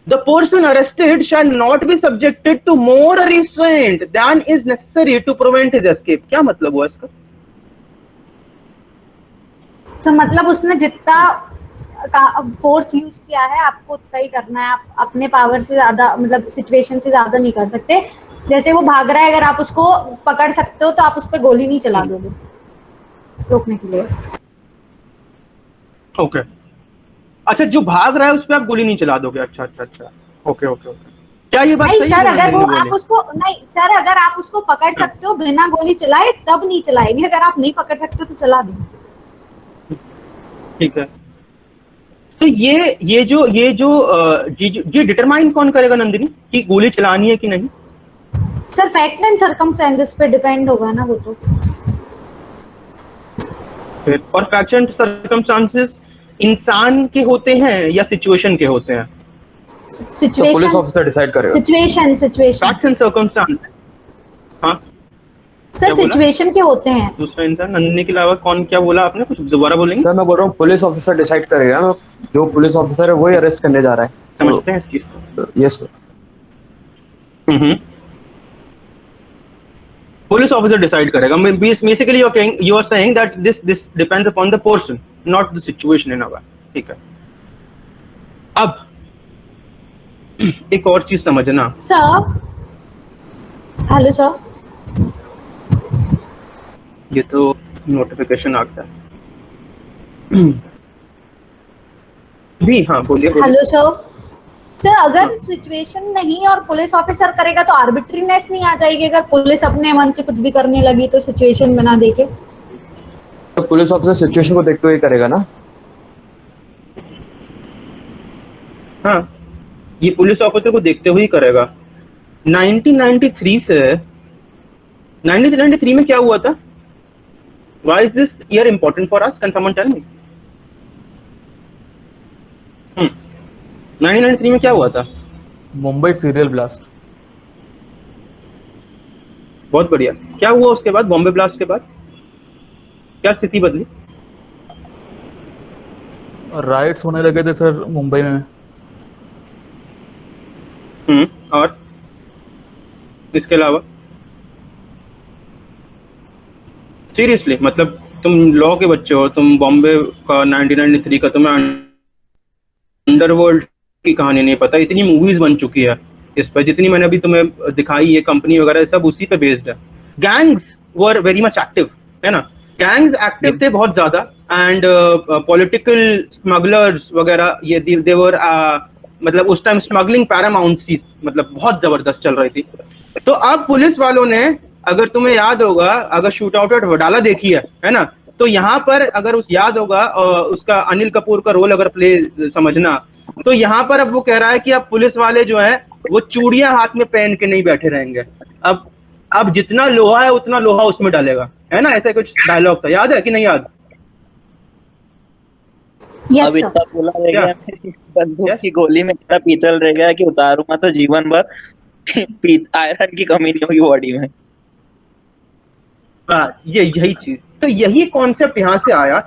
The person arrested shall not be subjected to more restraint than is necessary to prevent his escape. क्या मतलब हुआ इसका? तो मतलब उसने जितना फोर्स यूज किया है आपको उतना ही करना है. आप अपने पावर से ज्यादा, मतलब सिचुएशन से ज्यादा नहीं कर सकते. जैसे वो भाग रहा है, अगर आप उसको पकड़ सकते हो तो आप उस पर गोली नहीं चला दोगे रोकने के लिए. ओके. अच्छा, जो भाग रहा है उस पर आप गोली नहीं चला दोगे. अच्छा. ओके. क्या ये बात सही है? सर अगर वो आप उसको नहीं, सर अगर आप उसको पकड़ सकते हो बिना गोली चलाए तब नहीं चलाएंगे. अगर आप नहीं पकड़ सकते तो चला देंगे. ठीक है. तो ये जो ये डिटरमाइन कौन करेगा नंदिनी कि गोली चलानी है कि नहीं? सर फैक्ट एंड सर्कमस्टेंसेस पे डिपेंड होगा ना वो तो। और फैक्ट एंड सर्कमस्टेंसेस इंसान के होते हैं या सिचुएशन के होते हैं? सिचुएशन, पुलिस ऑफिसर डिसाइड करेगा। सिचुएशन फैक्ट्स एंड सर्कमस्टेंसेस, हाँ सर सिचुएशन के होते हैं। दूसरा इंसान नंदिनी के अलावा कौन, क्या बोला आपने, कुछ दोबारा बोलेंगे? सर मैं बोल रहा हूँ पुलिस ऑफिसर डिसाइड करेगा, जो पुलिस ऑफिसर है वही अरेस्ट करने जा रहा है। समझते हैं इस चीज को? Yes sir. Police officer decide करेगा। Basically you are saying that this depends upon the person, not the situation in our. ठीक है, अब एक और चीज समझना सर। हेलो सर, ये तो नोटिफिकेशन आता है भी। हाँ बोलिए। हेलो सर, अगर सिचुएशन नहीं और पुलिस ऑफिसर करेगा तो आर्बिट्रीनेस नहीं आ जाएगी? अगर पुलिस अपने मन से कुछ भी करने लगी तो सिचुएशन बना देके, तो पुलिस ऑफिसर सिचुएशन को देखते हुए करेगा ना। हाँ, ये पुलिस ऑफिसर को देखते हुए ही करेगा। 1993 में क्या हुआ था? Why is this year important for us? Can someone tell me? 1993 में क्या हुआ था? Mumbai serial blast. बहुत बढ़िया। क्या हुआ उसके बाद, बॉम्बे ब्लास्ट के बाद क्या स्थिति बदली? राइट्स होने लगे थे सर मुंबई में। और इसके अलावा सीरियसली, मतलब तुम लॉ के बच्चे हो, तुम बॉम्बे का 1993 का तुम्हें अंडरवर्ल्ड की कहानी नहीं पता। इतनी मूवीज बन चुकी है इस पर, जितनी मैंने अभी तुम्हें दिखाई, ये कंपनी वगैरह सब उसी पे बेस्ड है। Gangs were very much active, है ना? गैंग्स एक्टिव थे बहुत ज्यादा, एंड पॉलिटिकल स्मगलर्स वगैरह, ये देवर मतलब उस टाइम स्मगलिंग पैरामाउंट चीज, मतलब बहुत जबरदस्त चल रही थी। तो अब पुलिस वालों ने, अगर तुम्हें याद होगा, अगर शूट आउट एट वडाला देखी है ना, तो यहाँ पर अगर उस याद होगा उसका अनिल कपूर का रोल अगर प्ले समझना, तो यहाँ पर अब वो कह रहा है कि अब पुलिस वाले जो है वो चूड़ियां हाथ में पहन के नहीं बैठे रहेंगे। अब जितना लोहा है उतना लोहा उसमें डालेगा, है ना? ऐसा कुछ डायलॉग था, याद है कि नहीं याद? अब इतना बोला रहेगा, बंदूक की गोली में इतना पीतल रह गया कि उतारूंगा तो जीवन भर आयरन की कमी नहीं होगी बॉडी में। यही चीज, तो यही कॉन्सेप्ट यहाँ से आया।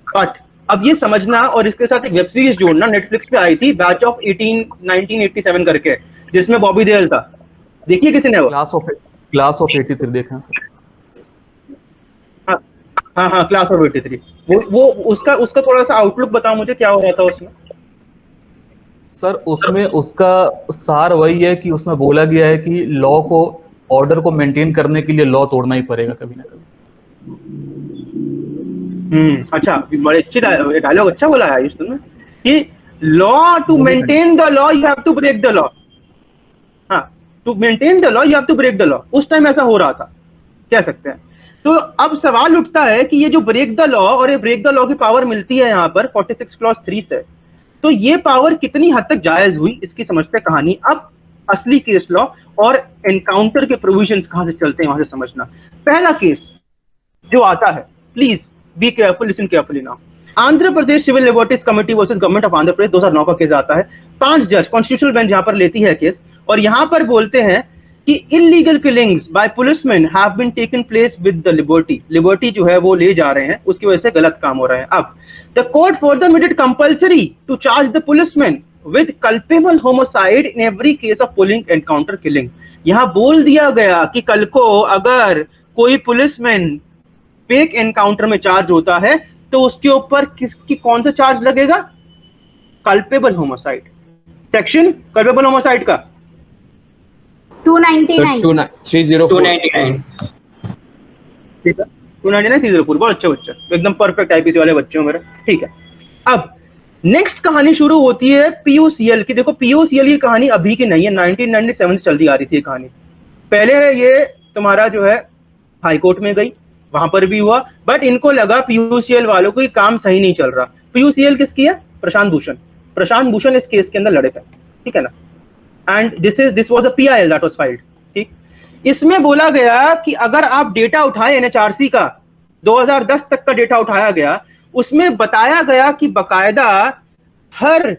बट अब ये समझना, और इसके साथ एक वेब सीरीज जोड़ना, नेटफ्लिक्स पे आई थी बैच ऑफ 1987 करके, जिसमें बॉबी देओल था। देखिए किसी ने? वो क्लास ऑफ 83 देखा सर? हाँ, क्लास ऑफ 83। वो उसका थोड़ा सा आउटलुक बताओ मुझे, क्या हो रहा था उसमें? सर उसमें उसका सार वही है कि उसमें बोला गया है कि लॉ को, ऑर्डर को मेंटेन करने के लिए लॉ तोड़ना ही पड़ेगा कभी ना कभी। अच्छा, बड़े अच्छे डायलॉग अच्छा बोला है आयुष तुमने, कि law to maintain the law you have to break the law. हाँ, to maintain the law you have to break the law. उस टाइम ऐसा हो रहा था, कह सकते हैं। तो अब सवाल उठता है कि ये जो ब्रेक द लॉ, और ये ब्रेक द लॉ की पावर मिलती है यहाँ पर 46 क्लॉज 3 से, तो ये पावर कितनी हद तक जायज हुई, इसकी समझते कहानी। अब असली केस लॉ और एनकाउंटर के प्रोविजंस कहां से चलते हैं वहां से समझना। पहला केस जो आता है, please be careful, listen carefully now. Andhra Pradesh civil liberties committee versus government of Andhra Pradesh 2009 का केस आता है। 5 जज कॉन्स्टिट्यूशनल बेंच यहाँ पर लेती है केस, और यहाँ पर बोलते हैं कि illegal killings by policeman have been taken place with the liberty. Liberty जो है वो ले जा रहे हैं, उसकी वजह से गलत काम हो रहा है। अब the court further made it compulsory to charge the policeman with culpable homicide in every case of pulling encounter killing. यहाँ बोल दिया गया कि कल को अगर कोई पुलिसमैन फेक एनकाउंटर में चार्ज होता है तो उसके ऊपर किसकी कौन सा चार्ज लगेगा? Culpable homicide. Section culpable homicide का 299 ठीक है, 299 304। बहुत अच्छा बच्चा, एकदम परफेक्ट आईपीसी वाले बच्चे हो मेरे। ठीक है, अब नेक्स्ट कहानी शुरू होती है पीओसीएल की। देखो पीओसीएल की कहानी अभी की नहीं है, 1997 से चलती आ रही थी ये कहानी। पहले ये तुम्हारा जो है हाई कोर्ट में गई, वहां पर भी हुआ, बट इनको लगा पीयूसीएल वालों को काम सही नहीं चल रहा। पीयूसीएल किसकी है? प्रशांत भूषण इस केस के अंदर लड़े थे, ठीक है ना। And this was a PIL that was filed, ठीक। इसमें बोला गया कि अगर आप डेटा उठाए NHRC का 2010 तक का डेटा उठाया गया, उसमें बताया गया कि बकायदा हर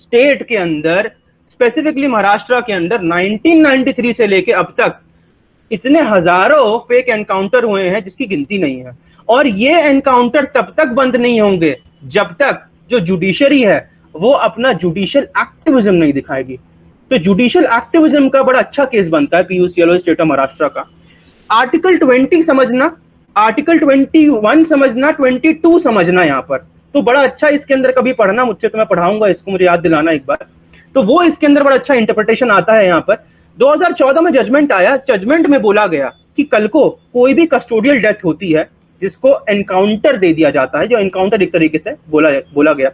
स्टेट के अंदर, स्पेसिफिकली महाराष्ट्र के अंदर 1993 से लेके अब तक इतने हजारों फेक एनकाउंटर हुए हैं जिसकी गिनती नहीं है। और ये एनकाउंटर तब तक बंद नहीं होंगे जब तक जो जुडिशरी है वो अपना जुडिशियल एक्टिविज्म नहीं दिखाएगी। तो जुडिशियल एक्टिविज्म का बड़ा अच्छा केस बनता है Piyush yellow state of Maharashtra का। आर्टिकल 20 समझना, आर्टिकल 21 समझना, 22 समझना यहाँ पर, तो बड़ा अच्छा इसके अंदर कभी पढ़ना मुझसे, तो मैं पढ़ाऊंगा इसको, मुझे याद दिलाना एक बार। तो वो इसके अंदर बड़ा अच्छा इंटरप्रिटेशन आता है यहाँ पर। 2014 में जजमेंट आया, जजमेंट में बोला गया कि कल को कोई भी कस्टोडियल डेथ होती है जिसको एनकाउंटर दे दिया जाता है, जो एनकाउंटर एक तरीके से बोला गया।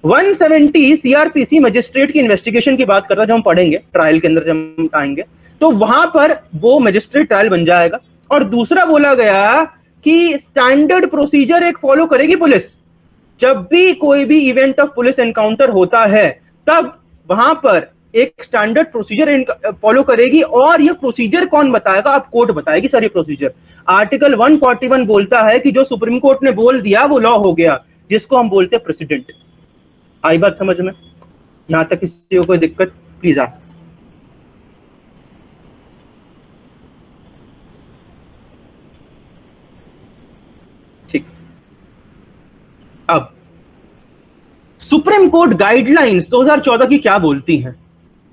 170 CRPC मजिस्ट्रेट की इन्वेस्टिगेशन की बात करता है, जो हम पढ़ेंगे ट्रायल के अंदर जब हम आएंगे, तो वहां पर वो मजिस्ट्रेट ट्रायल बन जाएगा। और दूसरा बोला गया कि स्टैंडर्ड प्रोसीजर एक फॉलो करेगी पुलिस। जब भी कोई भी इवेंट ऑफ पुलिस एनकाउंटर होता है तब वहां पर एक स्टैंडर्ड प्रोसीजर फॉलो करेगी। और ये प्रोसीजर कौन बताएगा? अब कोर्ट बताएगी सर ये प्रोसीजर। आर्टिकल 141 बोलता है कि जो सुप्रीम कोर्ट ने बोल दिया वो लॉ हो गया, जिसको हम बोलते हैं प्रेसिडेंट। आई बात समझ में? यहां तक किसी को कोई दिक्कत प्लीज आस्क। ठीक, अब सुप्रीम कोर्ट गाइडलाइंस 2014 की क्या बोलती हैं?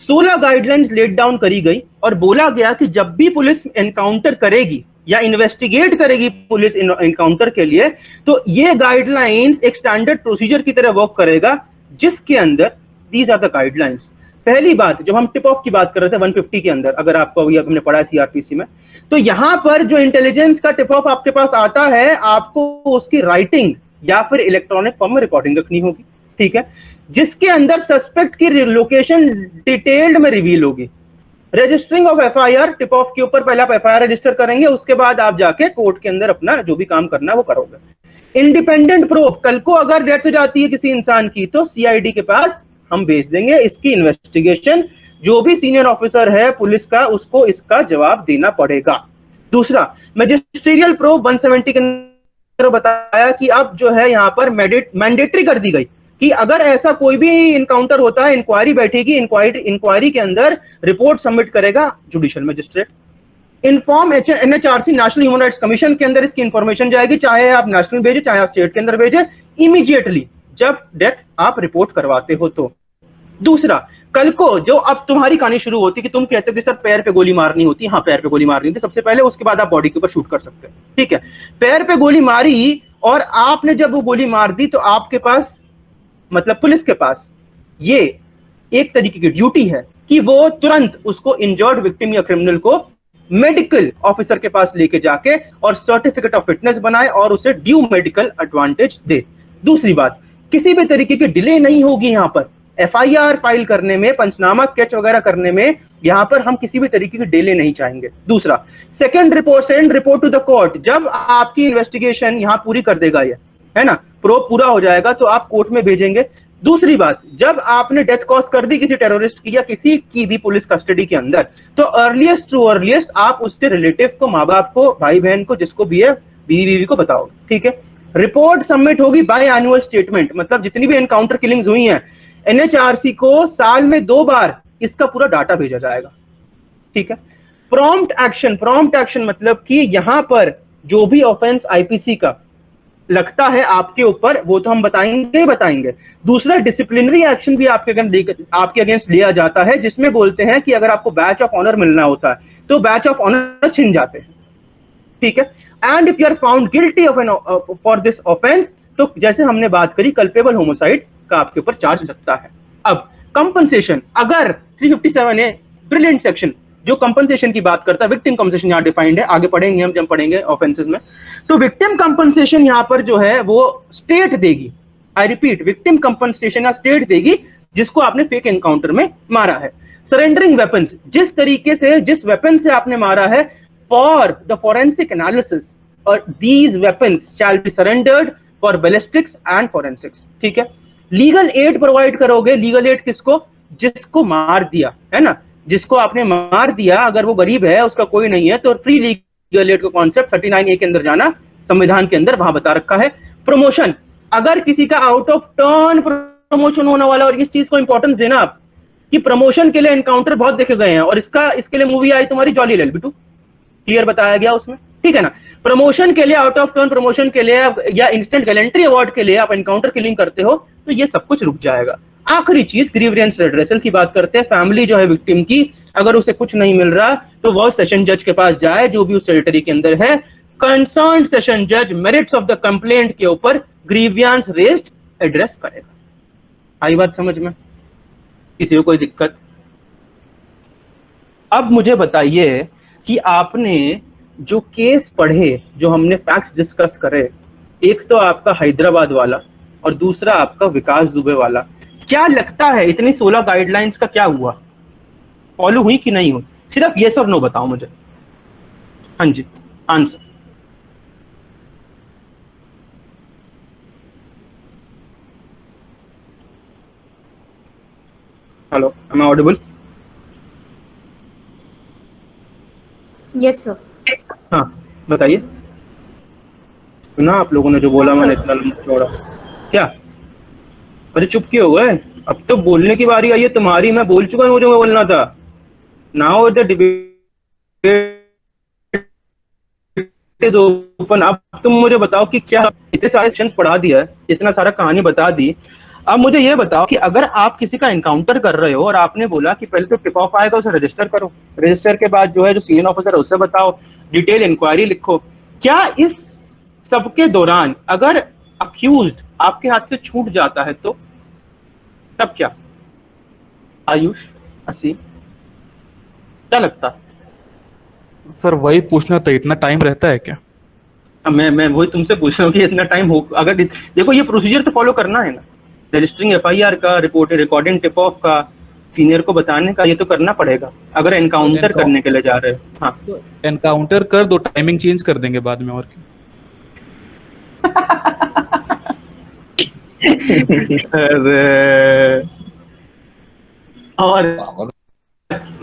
16 गाइडलाइंस लेट डाउन करी गई और बोला गया कि जब भी पुलिस एनकाउंटर करेगी या इन्वेस्टिगेट करेगी पुलिस एनकाउंटर के लिए, तो ये गाइडलाइंस एक स्टैंडर्ड प्रोसीजर की तरह वर्क करेगा, जिसके अंदर दीज आर द गाइडलाइंस। पहली बात, जब हम टिप ऑफ की बात कर रहे थे 150 के अंदर, अगर आपको अभी हमने पढ़ा है CRPC में, तो यहां पर जो इंटेलिजेंस का टिप ऑफ आपके पास आता है, आपको उसकी राइटिंग या फिर इलेक्ट्रॉनिक फॉर्म में रिकॉर्डिंग रखनी होगी, ठीक है, जिसके अंदर सस्पेक्ट की लोकेशन डिटेल्ड में रिवील होगी। Registering of FIR, tip of के ऊपर पहले आप FIR रजिस्टर करेंगे, उसके बाद आप जाके कोर्ट के अंदर अपना जो भी काम करना है वो करोगे। इंडिपेंडेंट प्रूफ, कल को अगर डेथ हो जाती है किसी इंसान की तो CID के पास हम भेज देंगे, इसकी इन्वेस्टिगेशन जो भी सीनियर ऑफिसर है पुलिस का, उसको इसका जवाब देना पड़ेगा। दूसरा, मैजिस्ट्रियल प्रूफ 170 के अंदर बताया कि अब जो है यहाँ पर मैंडेटरी कर दी गई कि अगर ऐसा कोई भी इनकाउंटर होता है, इंक्वायरी बैठेगी, इंक्वायरी के अंदर रिपोर्ट सबमिट करेगा judicial magistrate. Inform NHRC national human rights commission के अंदर इसकी इंफॉर्मेशन जाएगी, चाहे आप नेशनल भेजे चाहे आप स्टेट के अंदर भेजे, इमीडिएटली जब डेथ आप रिपोर्ट करवाते हो तो। दूसरा, कल को जो अब तुम्हारी कहानी शुरू होती है कि तुम कहते हो कि सर पैर पे गोली मारनी होती है, हाँ पैर पे गोली मारनी होती है सबसे पहले, उसके बाद आप बॉडी के ऊपर शूट कर सकते हैं, ठीक है। पैर पे गोली मारी और आपने जब वो गोली मार दी तो आपके पास, मतलब पुलिस के पास, ये एक तरीके की ड्यूटी है कि वो तुरंत उसको इंजर्ड विक्टिम या क्रिमिनल को मेडिकल ऑफिसर के पास लेके जाके और सर्टिफिकेट ऑफ फिटनेस बनाए और उसे ड्यू मेडिकल एडवांटेज दे। दूसरी बात, किसी भी तरीके की डिले नहीं होगी यहाँ पर FIR फाइल करने में, पंचनामा स्केच वगैरह करने में, यहाँ पर हम किसी भी तरीके की डिले नहीं चाहेंगे। दूसरा, send report to the court, जब आपकी इन्वेस्टिगेशन यहाँ पूरी कर देगा ये, है ना, प्रोब पूरा हो जाएगा तो आप कोर्ट में भेजेंगे। दूसरी बात, जब आपने डेथ कॉज कर दी किसी टेररिस्ट की या किसी की भी पुलिस कस्टडी के अंदर, तो अर्लीस्ट टू अर्लीस्ट आप उसके रिलेटिव को, माँ बाप को, भाई बहन को, जिसको भी है, बीवी को बताओगे, ठीक है। रिपोर्ट सबमिट होगी बाय एनुअल स्टेटमेंट, मतलब जितनी भी एनकाउंटर किलिंग्स हुई हैं NHRC को साल में 2 बार इसका पूरा डाटा भेजा जाएगा, ठीक है। प्रॉम्प्ट एक्शन मतलब कि यहां पर जो भी ऑफेंस IPC का लगता है आपके ऊपर, वो तो हम बताएंगे। दूसरा, डिसिप्लिनरी एक्शन भी आपके अगेंस्ट लिया जाता है, जिसमें बोलते हैं कि अगर आपको बैच ऑफ ऑनर मिलना होता है तो बैच ऑफ ऑनर छिन जाते हैं, ठीक है। And if you are found guilty for this offence, तो जैसे हमने बात करी कल्पेबल होमोसाइड का आपके ऊपर चार्ज लगता है। अब कंपनसेशन, अगर 357A ब्रिलियंट सेक्शन जो कंपनसेशन की बात करता है, विक्टिम कंपनसेशन यहाँ डिफाइंड है, आगे पढ़ेंगे हम जब पढ़ेंगे ऑफेंसेस में, तो विक्टिम कंपनसेशन यहाँ पर जो है वो स्टेट देगी। I repeat, victim compensation state देगी जिसको आपने फेक एनकाउंटर में मारा है। सरेंडरिंग वेपन्स, जिस तरीके से, जिस वेपन से आपने मारा है, फॉर द फोरेंसिक एनालिसिस, और these weapons shall be surrendered for ballistics and forensics, ठीक है। लीगल एड प्रोवाइड करोगे। लीगल एड किसको? जिसको मार दिया है ना, जिसको आपने मार दिया, अगर वो गरीब है, उसका कोई नहीं है, तो फ्री लीगल एड का कॉन्सेप्ट 39A के अंदर जाना, संविधान के अंदर वहां बता रखा है। प्रमोशन, अगर किसी का आउट ऑफ टर्न प्रमोशन होने वाला, और इस चीज को इंपॉर्टेंस देना आप कि प्रमोशन के लिए एनकाउंटर बहुत देखे गए हैं, और इसके लिए मूवी आई तुम्हारी जॉली LB2, क्लियर बताया गया उसमें, ठीक है ना। प्रमोशन के लिए, आउट ऑफ टर्न प्रमोशन के लिए या इंस्टेंट गैलेंट्री अवार्ड के लिए आप एनकाउंटर किलिंग करते हो, तो ये सब कुछ रुक जाएगा। आखिरी चीज ग्रीवेंस रेड्रेसल की बात करते हैं। फैमिली जो है विक्टिम की, अगर उसे कुछ नहीं मिल रहा तो वह सेशन जज के पास जाए, जो भी उस टेरिटरी के अंदर है। कंसर्न सेशन जज मेरिट्स ऑफ द कंप्लेंट के ऊपर ग्रीवियंस रेज्ड एड्रेस करेगा। आई बात समझ में? किसी को कोई दिक्कत? अब मुझे बताइए कि आपने जो केस पढ़े, जो हमने फैक्ट डिस्कस करे, एक तो आपका हैदराबाद वाला और दूसरा आपका विकास दुबे वाला, क्या लगता है इतनी 16 गाइडलाइंस का क्या हुआ? फॉलो हुई कि नहीं हुई? सिर्फ ये सब नो बताओ मुझे। हाँ जी, answer. Hello, am I audible? Yes sir. हाँ बताइए। सुना आप लोगों ने जो बोला? मैंने इतना लंबा चौड़ा क्या? अरे चुप क्यों हो गए? अब तो बोलने की बारी आई है तुम्हारी। मैं बोल चुका हूँ, मुझे बोलना था। Now the debate is open. अब तुम मुझे बताओ कि क्या इतने सारे सेक्शन पढ़ा दिया है, इतना सारा कहानी बता दी, अब मुझे ये बताओ कि अगर आप किसी का एनकाउंटर कर रहे हो और आपने बोला कि पहले तो टिप ऑफ आएगा, उसे रजिस्टर करो, रजिस्टर के बाद जो है जो सीनियर ऑफिसर है उससे बताओ, डिटेल इंक्वायरी लिखो, क्या इस सबके दौरान अगर अक्यूज्ड आपके हाथ से छूट जाता है तो तब क्या? आयुष, असीम, क्या लगता? सर वही पूछना था, इतना टाइम रहता है क्या? मैं वही तुमसे पूछ रहा हूँ कि इतना टाइम हो, अगर देखो ये प्रोसीजर तो फॉलो करना है ना, रजिस्टरिंग FIR का, रिकॉर्डिंग टिप ऑफ का, सीनियर को बताने का, ये तो करना पड़ेगा अगर एनकाउंटर करने के लिए जा रहे हो। हाँ एनकाउंटर कर दो, टाइमिंग चेंज कर देंगे बाद में, और क्या। और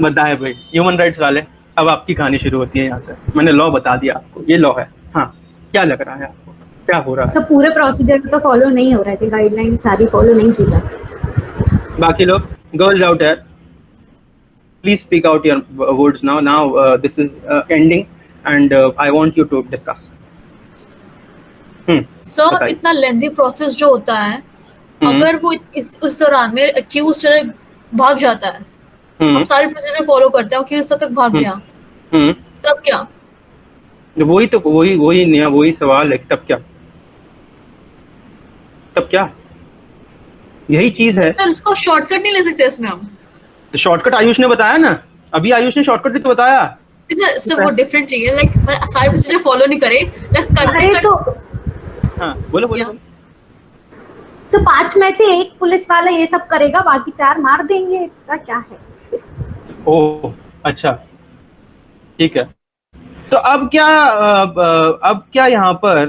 बताए भाई ह्यूमन राइट्स वाले, अब आपकी कहानी शुरू होती है यहाँ से। मैंने लॉ बता दिया आपको, ये लॉ है। हाँ क्या लग रहा है आपको, क्या हो रहा है? सब पूरे प्रोसीजर तो फॉलो नहीं हो रहे थे, गाइडलाइन सारी फॉलो नहीं की जाती। बाकी लोग, girls out here, please speak out your words now. Now this is ending and I want you to discuss. Sir इतना लेंथी प्रोसेस जो होता है, अगर वो इस दौरान में अक्यूज भाग जाता है, हम सारे प्रोसीजर फॉलो करते हैं, अक्यूज तक भाग गया, तब क्या? वही तो वही सवाल है, तब क्या? तब क्या? यही चीज है सर। इसको शॉर्टकट नहीं ले सकते इसमें हम? तो शॉर्टकट आयुष ने बताया ना, अभी आयुष ने शॉर्टकट भी तो बताया। सर वो डिफरेंट चाहिए, लाइक सारे प्रोसीजर फॉलो नहीं करे, करते तो हाँ बोलो। तो 5 में से 1 पुलिस वाला ये सब करेगा, बाकी 4 मार देंगे, इसका क्या है? ओह अच्छा ठीक है। तो अब क्या यहाँ पर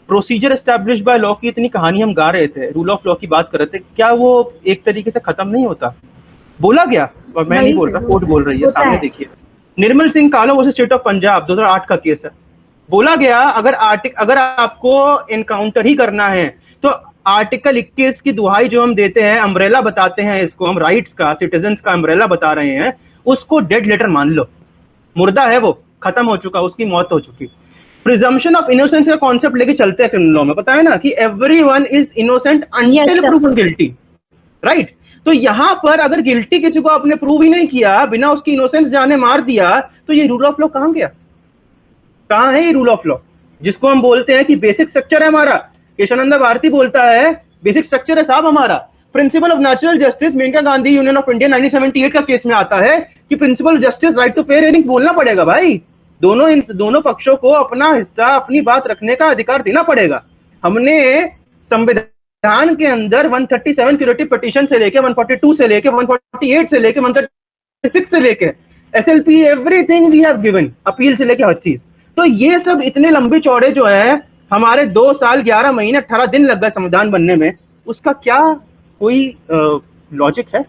प्रोसीजर एस्टैब्लिश बाय लॉ की इतनी कहानी हम गा रहे थे, रूल ऑफ लॉ की बात कर रहे थे, क्या वो एक तरीके से खत्म नहीं होता? बोला गया, और मैं नहीं बोल रहा, कोर्ट बोल रही है, सामने देखिए। निर्मल सिंह कालो वर्सेस स्टेट ऑफ पंजाब 2008 का केस है। बोला गया अगर आपको एनकाउंटर ही करना है तो आर्टिकल 21 की दुहाई जो हम देते हैं, अम्ब्रेला बताते हैं इसको हम, राइट्स का, सिटीजन्स का अम्ब्रेला बता रहे हैं, उसको डेड लेटर मान लो। मुर्दा है वो, खत्म हो चुका, उसकी मौत हो चुकी। प्रिजम्पशन ऑफ इनोसेंस का कॉन्सेप्ट लेके चलते हैं क्रिमिनल लॉ में, पता है ना कि everyone is innocent until proven guilty, right? तो यहाँ पर अगर गिल्टी किसी को आपने प्रूव ही नहीं किया, बिना उसकी इनोसेंस जाने मार दिया, तो ये रूल ऑफ लॉ कहाँ गया? कहाँ है ये रूल ऑफ लॉ जिसको हम बोलते हैं कि बेसिक स्ट्रक्चर है हमारा? केशवानंद भारती बोलता है बेसिक स्ट्रक्चर है साहब हमारा। Principle of natural justice, Menaka Gandhi union of India 1978 का केस में आता है कि principle justice, right to fair hearing बोलना पड़ेगा भाई। दोनों पक्षों को अपना हिस्सा, अपनी बात रखने का अधिकार देना पड़ेगा। हमने संविधान के अंदर 137 क्यूरेटिव पिटीशन से लेके 142 से लेके 148 से लेके 136 से लेके SLP, everything we have given, appeal से लेके हर चीज। तो ये सब इतने लंबे चौड़े जो है, हमारे 2 साल 11 महीने 18 दिन लग गए संविधान बनने में, उसका क्या कोई लॉजिक है?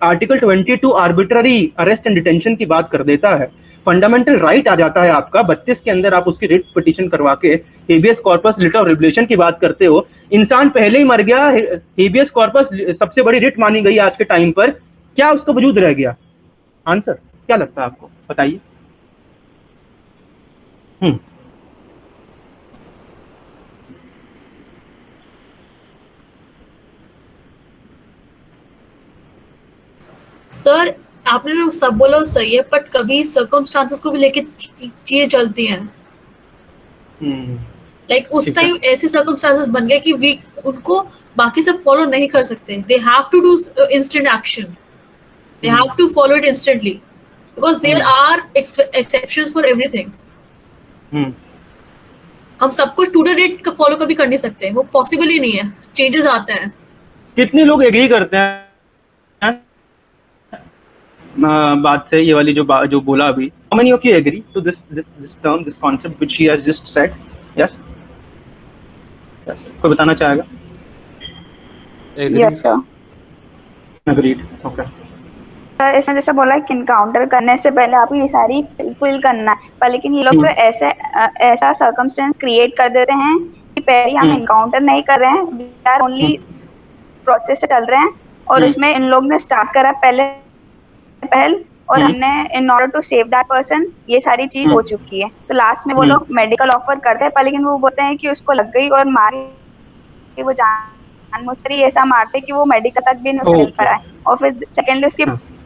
Article 22 arbitrary arrest and detention की बात कर देता है, फंडामेंटल राइट आ जाता है आपका 32 के अंदर, आप उसकी रिट पिटीशन करवा के habeas corpus writ of revolution की बात करते हो। इंसान पहले ही मर गया, हेबियस कॉर्पस सबसे बड़ी रिट मानी गई आज के टाइम पर, क्या उसका वजूद रह गया? आंसर क्या लगता है आपको, बताइए। सर आपने जो सब बोला वो सही है, बट कभी सर्कमस्टांसेस को भी लेके चीजें चलती हैं। लाइक उस टाइम ऐसे सर्कमस्टांसेस बन गए कि वी उनको बाकी सब फॉलो नहीं कर सकते। They have to do instant action, they have to follow it instantly because there are exceptions for everything. हम सब कुछ टू द डेट फॉलो कभी कर नहीं सकते, वो पॉसिबल ही नहीं है, चेंजेस आते हैं। कितने लोग एग्री करते हैं बात से, ये वाली जो बोला अभी? How many of you agree to this term, this concept which he has just said? Yes? Yes. कोई बताना चाहेगा? Yes sir. Agreed. Okay. Sir इसमें जैसे बोला कि इनकाउंटर करने से पहले आपको ये सारी फुल करना है, पर लेकिन ये लोग तो ऐसा सर्कमस्टेंस क्रिएट कर देते हैं कि पहले हम इनकाउंटर नहीं कर रहे हैं, वी आर ओनली प्रोसेस से चल रहे हैं, और उसमें इन लोग ने स्टार्ट करा पहल और हमने in order to save that person ये सारी चीज हो चुकी है। तो लास्ट में वो लोग मेडिकल ऑफर करते हैं, पर लेकिन वो बोलते हैं कि उसको लग गई और मार के वो जानबूझकर ही ऐसा मारते कि वो मेडिकल तक भी नहीं मिल पाए। और फिर सेकेंडली उसकी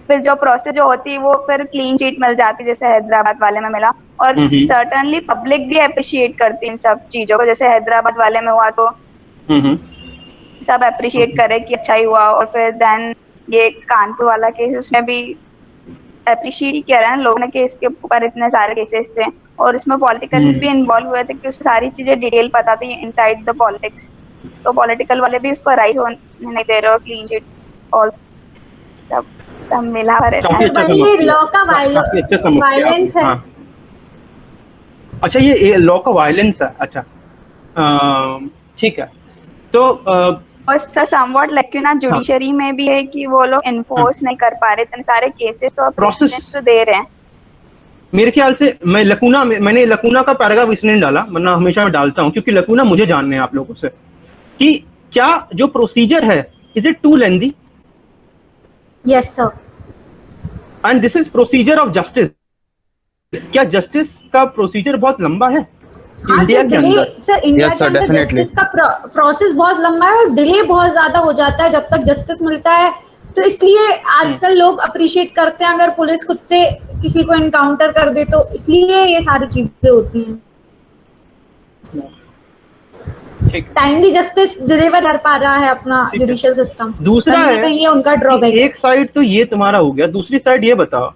फिर जो प्रोसेस जो होती है वो फिर क्लीन चिट मिल जाती है, जैसे हैदराबाद वाले में मिला। और सर्टनली पब्लिक भी अप्रिशिएट करती है इन सब चीजों को, जैसे हैदराबाद वाले में हुआ तो सब अप्रिशिएट करे कि अच्छा ही हुआ। और फिर देन ये कानपुर वाला केस, उसमें भी अप्रिशिएट ही किया रहा है लोगों ने कि इसके ऊपर इतने सारे केसेस थे और इसमें पॉलिटिकल भी इन्वॉल्व हुए थे कि उसको सारी चीजें डिटेल पता थी इनसाइड द पॉलिटिक्स। तो पॉलिटिकल वाले भी उसको राइट होने नहीं दे रहे और क्लीन चिट और सब मिला रहता है। ये लॉ का वायलेंस है। अच्छा ये लॉ का वायलेंस है, अच्छा ठीक है। तो और सर समवॉट लाइक ना जुडिशरी में भी है कि वो लोग इन्फोर्स नहीं कर पा रहे इतने सारे केसेस, तो प्रोसेस तो दे रहे हैं। मेरे ख्याल से मैंने लकूना का पैराग्राफ इसलिए नहीं डाला, वरना हमेशा मैं डालता हूं क्योंकि लकूना मुझे जानने हैं आप लोगों से कि क्या जो प्रोसीजर है is it too lengthy? Yes sir. And this is procedure of justice. क्या जस्टिस का प्रोसीजर बहुत लंबा है इंडिया के अंदर? सर इंडिया के अंदर जस्टिस का प्रोसेस बहुत लंबा है और डिले बहुत ज्यादा हो जाता है जब तक जस्टिस मिलता है। तो इसलिए आजकल लोग अप्रिशिएट करते हैं अगर पुलिस खुद से किसी को एनकाउंटर कर दे, तो इसलिए ये सारी चीजें होती हैं। टाइमली जस्टिस डिलीवर कर पा रहा है अपना जुडिशियल सिस्टम। दूसरा है ये उनका ड्रॉबैक। एक साइड तो ये तुम्हारा हो गया, दूसरी साइड ये बताओ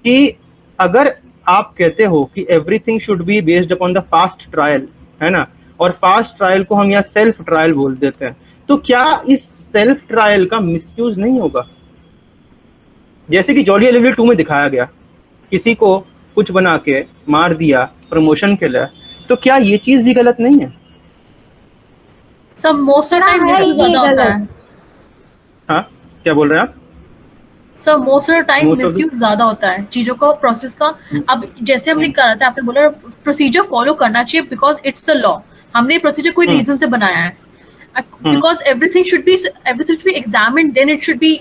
कि अगर आप कहते हो कि everything should be based upon the fast trial, है ना, और फास्ट ट्रायल को हम यहाँ सेल्फ ट्रायल बोल देते हैं, तो क्या इस सेल्फ ट्रायल का मिसयूज नहीं होगा? जैसे कि जॉली एलिवरी 2 में दिखाया गया, किसी को कुछ बना के मार दिया प्रमोशन के लिए, तो क्या ये चीज भी गलत नहीं है? सब मोस्ट ऑफ टाइम मिसयूज ज्यादा होता है। हाँ क्या बोल रहे हैं आप? Sir most of time misuse ज्यादा होता है चीजों का, प्रोसेस का। अब जैसे हमने कहा था, आपने बोला प्रोसीजर फॉलो करना चाहिए बिकॉज इट्स अ लॉ। हमने प्रोसीजर कोई रीजन से बनाया है, because everything should be examined, then it should be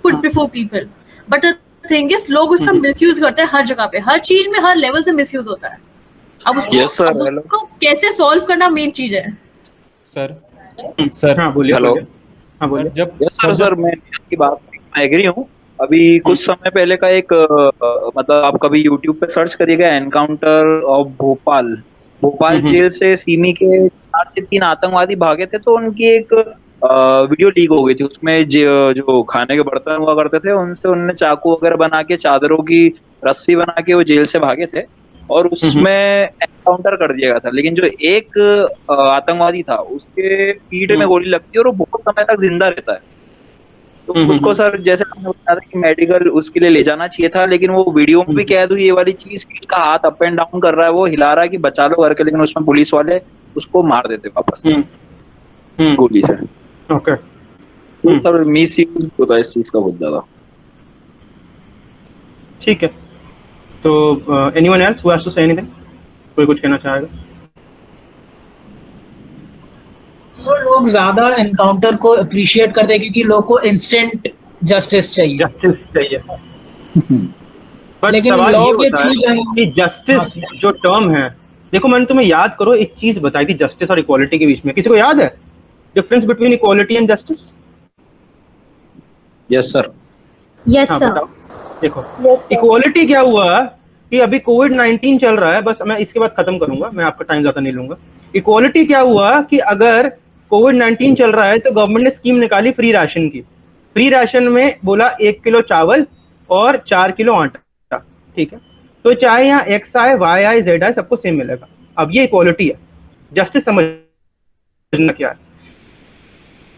put before people. But the thing is, लोग उसका मिसयूज करते हैं हर जगह पे, हर चीज में हर लेवल से मिसयूज होता है। अब उसको कैसे सॉल्व करना मेन चीज है। सर हाँ बोलिए। हेलो हाँ बोलिए। सर मैं आपकी बात में एग्री हूँ। अभी कुछ समय पहले का एक मतलब आप कभी YouTube पे सर्च करिएगा, एनकाउंटर ऑफ भोपाल जेल से सीमी के 4 से 3 आतंकवादी भागे थे, तो उनकी एक वीडियो लीक हो गई थी। उसमें जो खाने के बर्तन हुआ करते थे उनसे उन्होंने चाकू वगैरह बना के, चादरों की रस्सी बना के वो जेल से भागे थे और उसमें एनकाउंटर कर दिया गया था। लेकिन जो एक आतंकवादी था उसके पीठ में गोली लगती है और वो बहुत समय तक जिंदा रहता है। तो उसको सर जैसे हमने बताया था कि मेडिकल उसके लिए ले जाना चाहिए था, लेकिन वो वीडियो में भी कह दूं ये वाली चीज कि उसका हाथ अप एंड डाउन कर रहा है, वो हिला रहा है कि बचा लो करके, लेकिन उसमें पुलिस वाले उसको मार देते वापस गोली से। ओके तो सर मिस यूज होता है इस चीज का बहुत ज्यादा। ठीक है, तो anyone else who has to say anything? कोई कुछ कहना चाहेगा? सर लोग ज्यादा एनकाउंटर को अप्रिशिएट करते हैं क्योंकि लोग को इंस्टेंट जस्टिस चाहिए। जस्टिस चाहिए, बट लेकिन सवाल लॉ ये के होता थ्रू है जाएंगे। कि जस्टिस जो टर्म है, देखो मैंने तुम्हें याद करो एक चीज बताई थी जस्टिस और इक्वालिटी के बीच में, किसी को याद है difference between equality and justice? Yes sir. Yes sir. देखो इक्वालिटी क्या हुआ कि अभी कोविड-19 चल रहा है, बस मैं इसके बाद खत्म करूंगा, मैं आपका टाइम ज्यादा नहीं लूंगा। इक्वालिटी क्या हुआ कि अगर कोविड-19 चल रहा है तो गवर्नमेंट ने स्कीम निकाली फ्री राशन की। फ्री राशन में बोला 1 किलो चावल और 4 किलो आटा, ठीक है? तो चाहे यहाँ एक्स आए, वाई आए, जेड आए, सबको सेम मिलेगा। अब ये इक्वालिटी है। जस्टिस समझना क्या है?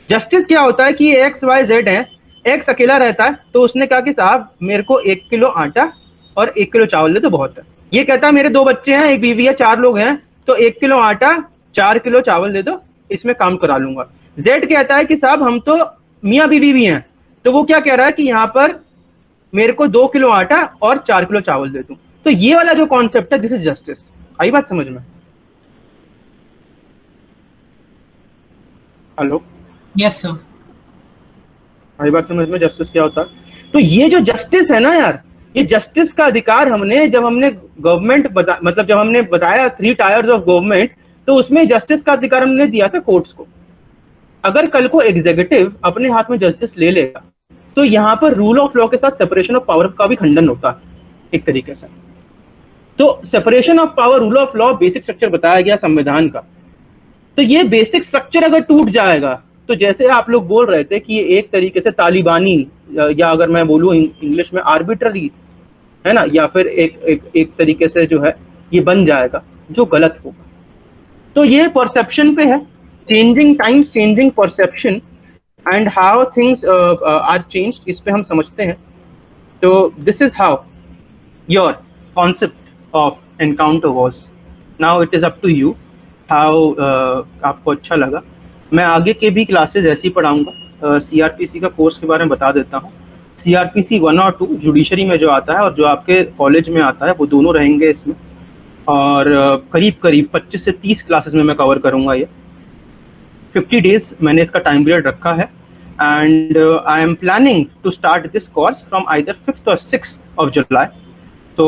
जस्टिस क्या होता है कि एक्स वाई जेड है, एक्स अकेला रहता है तो उसने कहा कि साहब मेरे को 1 किलो आटा और 1 किलो चावल दे तो बहुत है। ये कहता है मेरे 2 बच्चे हैं, एक बीवी है, 4 लोग हैं, तो 1 किलो आटा 4 किलो चावल दे दो, इसमें काम करा लूंगा। जेड कहता है कि साहब हम तो मियाँ बीवी भी हैं, तो वो क्या कह रहा है कि यहाँ पर मेरे को 2 किलो आटा और 4 किलो चावल दे दूं। तो ये वाला जो कॉन्सेप्ट है, दिस इज जस्टिस। आई बात समझ में? हेलो? Yes sir. आई बात समझ में? जस्टिस क्या होता है? तो ये जो जस्टिस है ना यार, ये जस्टिस का अधिकार हमने जब हमने गवर्नमेंट मतलब जब हमने बताया 3 टायर्स ऑफ गवर्नमेंट, तो उसमें जस्टिस का अधिकार हमने दिया था कोर्ट्स को। अगर कल को एग्जीक्यूटिव अपने हाथ में जस्टिस ले लेगा तो यहाँ पर रूल ऑफ लॉ के साथ सेपरेशन ऑफ पावर का भी खंडन होता है एक तरीके से। तो separation of power, rule of law, basic structure बताया गया संविधान का। तो ये बेसिक स्ट्रक्चर अगर टूट जाएगा तो जैसे आप लोग बोल रहे थे कि ये एक तरीके से तालिबानी या अगर मैं बोलूँ इंग्लिश में आर्बिट्ररी है ना, या फिर एक तरीके से जो है ये बन जाएगा, जो गलत होगा। तो ये परसेप्शन पे है, changing times, changing perception and how things are changed, इस पे हम समझते हैं। तो this is how your concept of encounter was. Now it is up to you how आपको अच्छा लगा। मैं आगे के भी क्लासेस ऐसे ही पढ़ाऊंगा। सीआरपीसी का कोर्स के बारे में बता देता हूँ। सीआरपीसी 1 और 2 जुडिशरी में जो आता है और जो आपके कॉलेज में आता है वो दोनों रहेंगे इसमें, और करीब 25 से 30 क्लासेस में मैं कवर करूंगा। ये 50 डेज मैंने इसका टाइम पीरियड रखा है, and I am planning to start this course from either 5th or 6th of July. So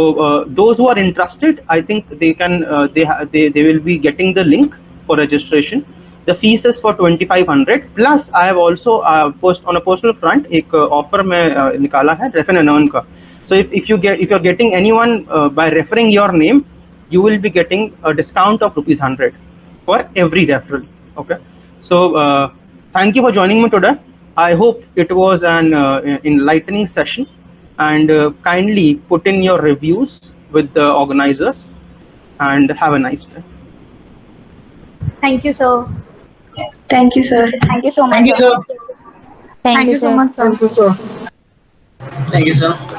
those who are interested, I think they can they will be getting the link for registration. The fees is for 2500 plus I have also on a personal front एक offer मैं निकाला है refer and earn का. So if you're getting anyone by referring your name, you will be getting a discount of ₹100 for every referral. Okay, so thank you for joining me today. I hope it was an enlightening session, and kindly put in your reviews with the organizers and have a nice day. Thank you, sir. Thank you, sir. Thank you so much. Thank you, sir. Thank you so much, sir. Thank you, sir. Thank you, sir.